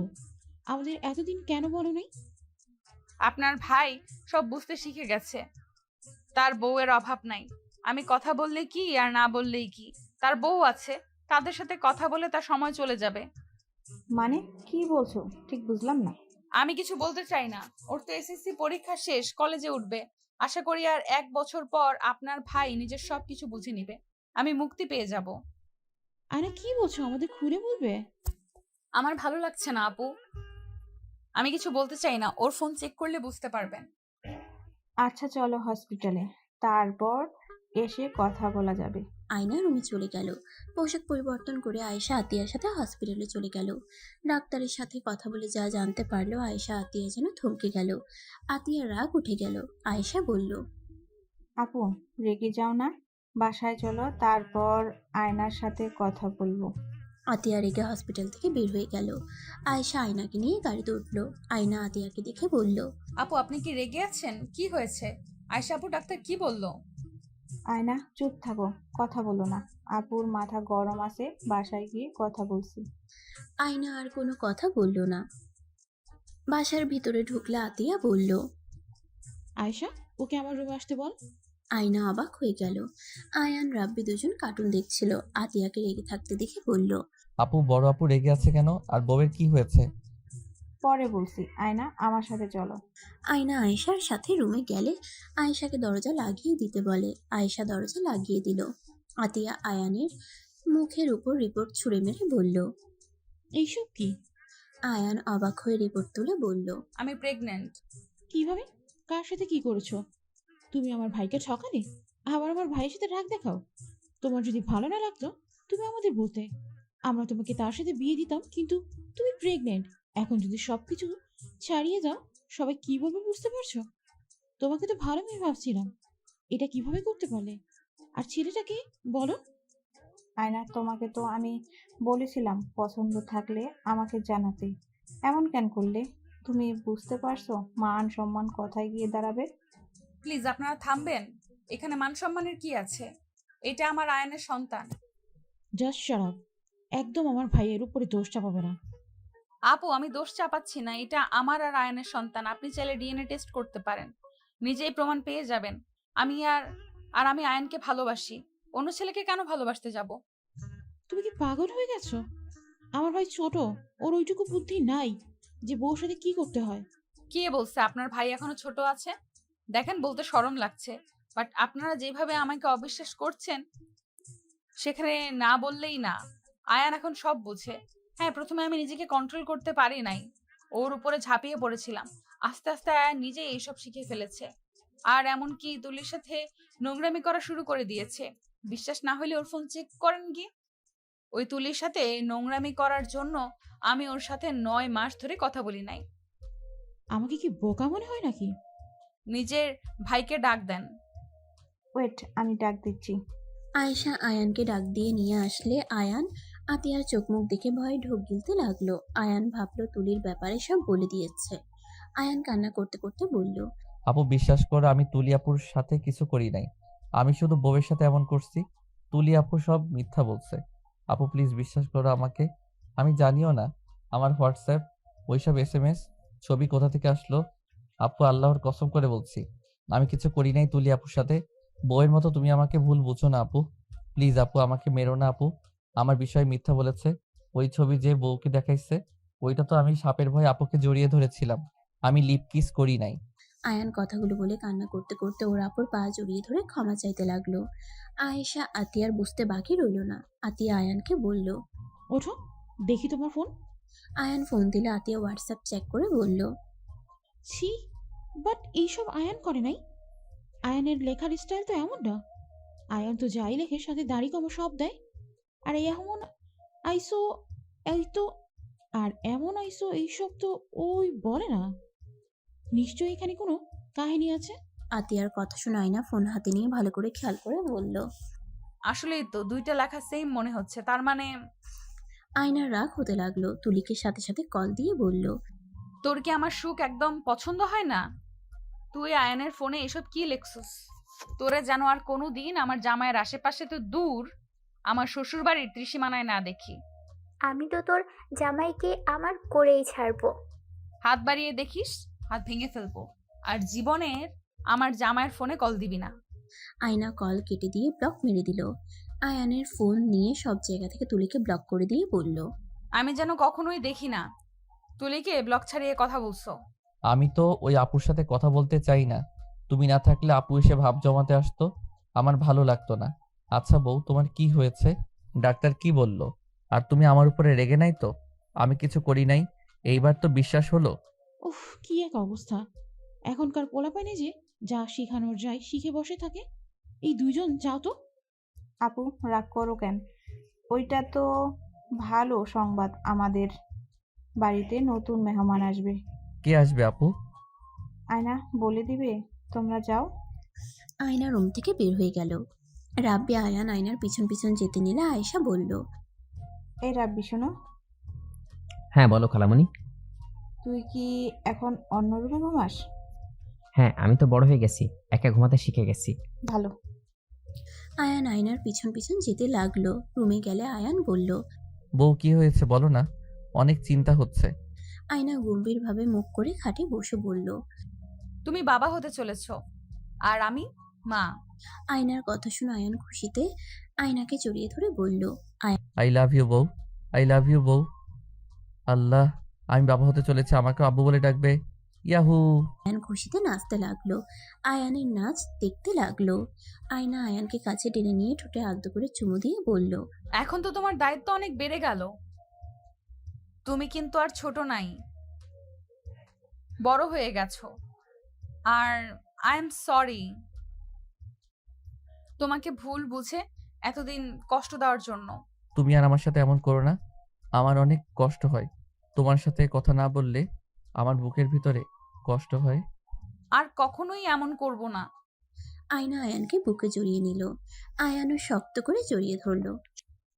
আমাদের এতদিন কেন বলো নাই? আপনার ভাই সব বুঝতে শিখে গেছে। তার বউয়ের অভাব নাই। আমি কথা বললে কি আর না বললেই কি। তার বউ আছে, তাদের সাথে কথা বলে তার সময় চলে যাবে। মানে কি বলছো, ঠিক বুঝলাম না। আমি কিছু বলতে চাই না। ওর তো এসএসসি পরীক্ষা শেষ, কলেজে উঠবে। আশা করি আর 1 বছর পর আপনার ভাই নিজের সবকিছু বুঝে নিবে, আমি মুক্তি পেয়ে যাব। আয়না কি বলছো, আমাদের খুলে বলবে? আমার ভালো লাগছে না আপু, আমি কিছু বলতে চাই না। ওর ফোন চেক করলে বুঝতে পারবেন। আচ্ছা চলো হসপিটালে, তারপর এসে কথা বলা যাবে। আয়না রুমে চলে গেল। পোশাক পরিবর্তন করে আয়েশা আতিয়ার সাথে হসপিটালে চলে গেল। ডাক্তারের সাথে কথা বলে যা জানতে পারলো, আয়েশা আতিয়া যেন থমকে গেল। আতিয়ার রাগ উঠে গেল। আয়েশা বলল। আপু রেগে যাও না, বাসায় চলো, তারপর আয়নার সাথে কথা বলবো। আতিয়া রেগে হসপিটাল থেকে বের হয়ে গেল। আয়েশা আয়নাকে নিয়ে গাড়িতে উঠলো। আয়না আতিয়াকে দেখে বলল। আপু আপনি কি রেগে আছেন? কি হয়েছে? আয়শা আপু ডাক্তার কি বললো? আয়না চুপ থাকো, কথা বলো না। আপুর মাথা গরম আছে, বাসায় গিয়ে কথা বলছি। আয়না আর কোনো কথা বলল না। বাসার ভিতরে ঢুকলে আতিয়া বলল। আয়শা, ওকে আমার রুমে আসতে বল। আয়না অবাক হয়ে গেল। আয়ান রাব্বি দুজন কার্টুন দেখছিল। আতিয়াকে রেগে থাকতে দেখে বলল। আপু বড় আপু রেগে আছে কেন? আর বউয়ের কি হয়েছে? পরে বলছি, আয়না আমার সাথে চলো। আয়না আয়েশার সাথে রুমে গেলে আয়েশাকে দরজা লাগিয়ে দিতে বলে। আয়েশা দরজা লাগিয়ে দিল। আতিয়া আয়ানের মুখের উপর রিপোর্ট ছুঁড়ে মেরে বলল। এইসব কি? আয়ান অবাক হয়ে রিপোর্ট তুলে বলল। আমি প্রেগনেন্ট। কিভাবে? কার সাথে কি করেছো? তুমি আমার ভাইকে ঠকালে, আবার আমার ভাইয়ের সাথে রাগ দেখাও। তোমার যদি ভালো না লাগতো তুমি আমাদের বলতে, আমরা তোমাকে তার সাথে বিয়ে দিতাম। কিন্তু তুমি প্রেগনেন্ট, এখন যদি সবকিছু ছাড়িয়ে দাও, সবাই কি বলবে বুঝতে পারছো? তোমাকে তো ভালো মেয়ে ভাবছিলাম, এটা কিভাবে করতে পারলে? আর ছেলেটাকে বলো। আয়না তোমাকে তো আমি বলেছিলাম পছন্দ থাকলে আমাকে জানাতে, এমন কেন করলে? তুমি বুঝতে পারছো মান সম্মান কোথায় গিয়ে দাঁড়াবে? প্লিজ আপনারা থামবেন। এখানে মান সম্মানের কি আছে? এটা আমার আয়নের সন্তান। Just shut up. একদম আমার ভাইয়ের উপরে দোষ চাপাবে না। আপু আমি দোষ চাপাচ্ছি না, এটা আমার আর আয়নের সন্তান। আপনি চাইলে ডিএনএ টেস্ট করতে পারেন। নিজেই প্রমাণ পেয়ে যাবেন। আমি আর আমি আয়ানকে ভালোবাসি। অন্য ছেলেকে কেন ভালোবাসতে যাব? তুমি কি পাগল হয়ে গেছো? আমার ভাই ছোট, ওর ওইটুকু বুদ্ধি নাই যে বউর সাথে কি করতে হয়। কে বলছে আপনার ভাই এখনো ছোট আছে? দেখেন, বলতে শরম লাগছে, বাট আপনারা যেভাবে আমাকে অবিশ্বাস করছেন, সেখানে না বললেই না। আয়ান এখন সব বুঝে। হ্যাঁ, প্রথমে আমি নিজেকে কন্ট্রোল করতে পারি নাই, ওর উপরে ঝাঁপিয়ে পড়েছিলাম। আস্তে আস্তে আয়ান নিজেই এইসব শিখে ফেলেছে, আর এমনকি তুলির সাথে নোংরামি করা শুরু করে দিয়েছে। বিশ্বাস না হলে ওর ফোন চেক করেন গিয়ে। ওই তুলির সাথে নোংরামি করার জন্য আমি ওর সাথে 9 মাস ধরে কথা বলি নাই। আমাকে কি বোকা মনে হয় নাকি? নিজের ভাইকে ডাক দেন। ওয়েট, আমি ডাক দিচ্ছি। আয়েশা আয়ানকে ডাক দিয়ে নিয়ে আসলে আয়ান আতিয়ার চোখ মুখ দেখে ভয়ে ঢোক গিলতে লাগলো। আয়ান ভাবলো তুলির ব্যাপারে সব বলে দিয়েছে। আয়ান কান্না করতে করতে বলল, আপু বিশ্বাস করো, আমি তুলি আপুর সাথে কিছু করি নাই। আমি শুধু বউয়ের সাথে এমন করছি। তুলি আপু সব মিথ্যা বলছে। আপু প্লিজ বিশ্বাস করো আমাকে। আমি জানিও না আমার হোয়াটসঅ্যাপ, ওইসব SMS, ছবি কোথা থেকে আসলো। আপু আল্লাহর কসম করে বলছি, আমি কিছু করি নাই তুলি আপুর সাথে। বউয়ের মতো তুমি আমাকে ভুল বুঝো না আপু। প্লিজ আপু, আমাকে মেরো না আপু। আমার বিষয়ে মিথ্যা বলেছে। ওই ছবি যে বউকে দেখাইছে, ওইটা তো আমি সাপের ভয়ে আপুকে জড়িয়ে ধরেছিলাম। আমি লিপ কিস করি নাই। আয়ান কথাগুলো বলে কান্না করতে করতে ওর আপুর পা জড়িয়ে ধরে ক্ষমা চাইতে লাগলো। আয়েশা আতিয়ার বুঝতে বাকি রইল না। আতিয়া আয়ানকে বলল, ওঠো, দেখি তোমার ফোন। আয়ান ফোন দিলে আতিয়া হোয়াটসঅ্যাপ চেক করে বলল, ছি, বাট এইসব আয়ান করে নাই। আয়ানের লেখার স্টাইল তো এমন না। আয়ান তো যাই লেখে সাথে দাড়ি কমা সব দেয়। আর এমন আইসো, এই তো, আর এমন আইসো এইসব তো ওই বলে না। নিশ্চয়ই এখানে কোনো কাহিনী আছে। আতিয়ার কথা শুনে আয়না ফোন হাতে নিয়ে ভালো করে খেয়াল করে বলল। আসলেই তো দুইটা লেখা সেম মনে হচ্ছে, তার মানে। আয়নার রাগ হতে লাগলো। তুলিকে সাথে সাথে কল দিয়ে বলল, তোর কি আমার সুখ একদম পছন্দ হয় না? তুই আয়নের ফোনে এসব কি লেখছিস? তোরে যেন আর কোনোদিন আমার জামাইয়ের আশেপাশে তো দূর, আমার শ্বশুর বাড়ির ত্রিসীমানায় না দেখি। আমি তো তোর জামাইকে আমার করেই ছাড়বো। হাত বাড়িয়ে দেখিস, হাত ভেঙে ফেলবো। আর জীবনের আমার জামাইয়ের ফোনে কল দিবি না। আয়না কল কেটে দিয়ে ব্লক মেরে দিল। আয়ানের ফোন নিয়ে সব জায়গা থেকে তুলিকে ব্লক করে দিয়ে বলল, আমি যেন কখনোই দেখি না তুলিকে ব্লক ছাড়িয়ে কথা বলছো। আমি তো ওই আপুর সাথে কথা বলতে চাই না। তুমি না থাকলে আপু এসে ভাব জমাতে আসতো, আমার ভালো লাগতো না। আচ্ছা বউ, তোমার কি হয়েছে? ডাক্তার কি বলল? আর তুমি আমার উপরে রেগে নাই তো? আমি কিছু করি নাই, এইবার তো বিশ্বাস হলো? উফ, কি এক অবস্থা! এখনকার পোলাপাইনে যে যা শিখানোর যায় শিখে বসে থাকে। এই দুইজন যাও তো। আপু, রাগ করো কেন? ওইটা তো ভালো সংবাদ, আমাদের বাড়িতে নতুন মেহমান আসবে। কে আসবে আপু? আয়না বলে দিবে, তোমরা যাও। আয়না রুম থেকে বের হয়ে গেল। রাব্বি আয়ান আয়নার পিছন পিছন যেতে নিলে আয়েশা বলল, এই রাব্বি শোনো, হ্যাঁ বলো খালামণি। তুই কি এখন অন্য রুমে ঘুমাস? হ্যাঁ, আমি তো বড় হয়ে গেছি, একা ঘুমাতে শিখে গেছি। ভালো। আয়ান আয়নার পিছন পিছন যেতে লাগলো। রুমে গেলে আয়ান বলল, বউ কি হয়েছে বলো না, অনেক চিন্তা হচ্ছে। আয়না গম্ভীরভাবে মুখ করে খাটে বসে বলল। তুমি বাবা হতে চলেছ, আর আমি মা। আয়নার কথা শুনে আয়ান খুশিতে আয়নাকে জড়িয়ে ধরে বলল, আই লাভ ইউ বউ, আই লাভ ইউ বউ। আল্লাহ, আমি বাবা হতে চলেছি, আমাকে আব্বু বলে ডাকবে। ইয়াহু! আয়ান খুশিতে নাচতে লাগলো। আয়ানের নাচ দেখতে লাগলো। আয়না আয়ানকে কাছে টেনে নিয়ে ঠোঁটে আলতো করে চুমু দিয়ে বলল, এখন তো তোমার দায়িত্ব অনেক বেড়ে গেল। তুমি কিন্তু আর ছোট নাই, বড় হয়ে গেছো। আর আই এম সরি তোমাকে ভুল বুঝে এতদিন কষ্ট দেওয়ার জন্য। তুমি আর আমার সাথে এমন করো না, আমার অনেক কষ্ট হয়। তোমার সাথে কথা না বললে আমার বুকের ভিতরে কষ্ট হয়। আর কখনোই এমন করব না। আয়না আয়ানকে বুকে জড়িয়ে নিল। আয়ানও শক্ত করে জড়িয়ে ধরলো।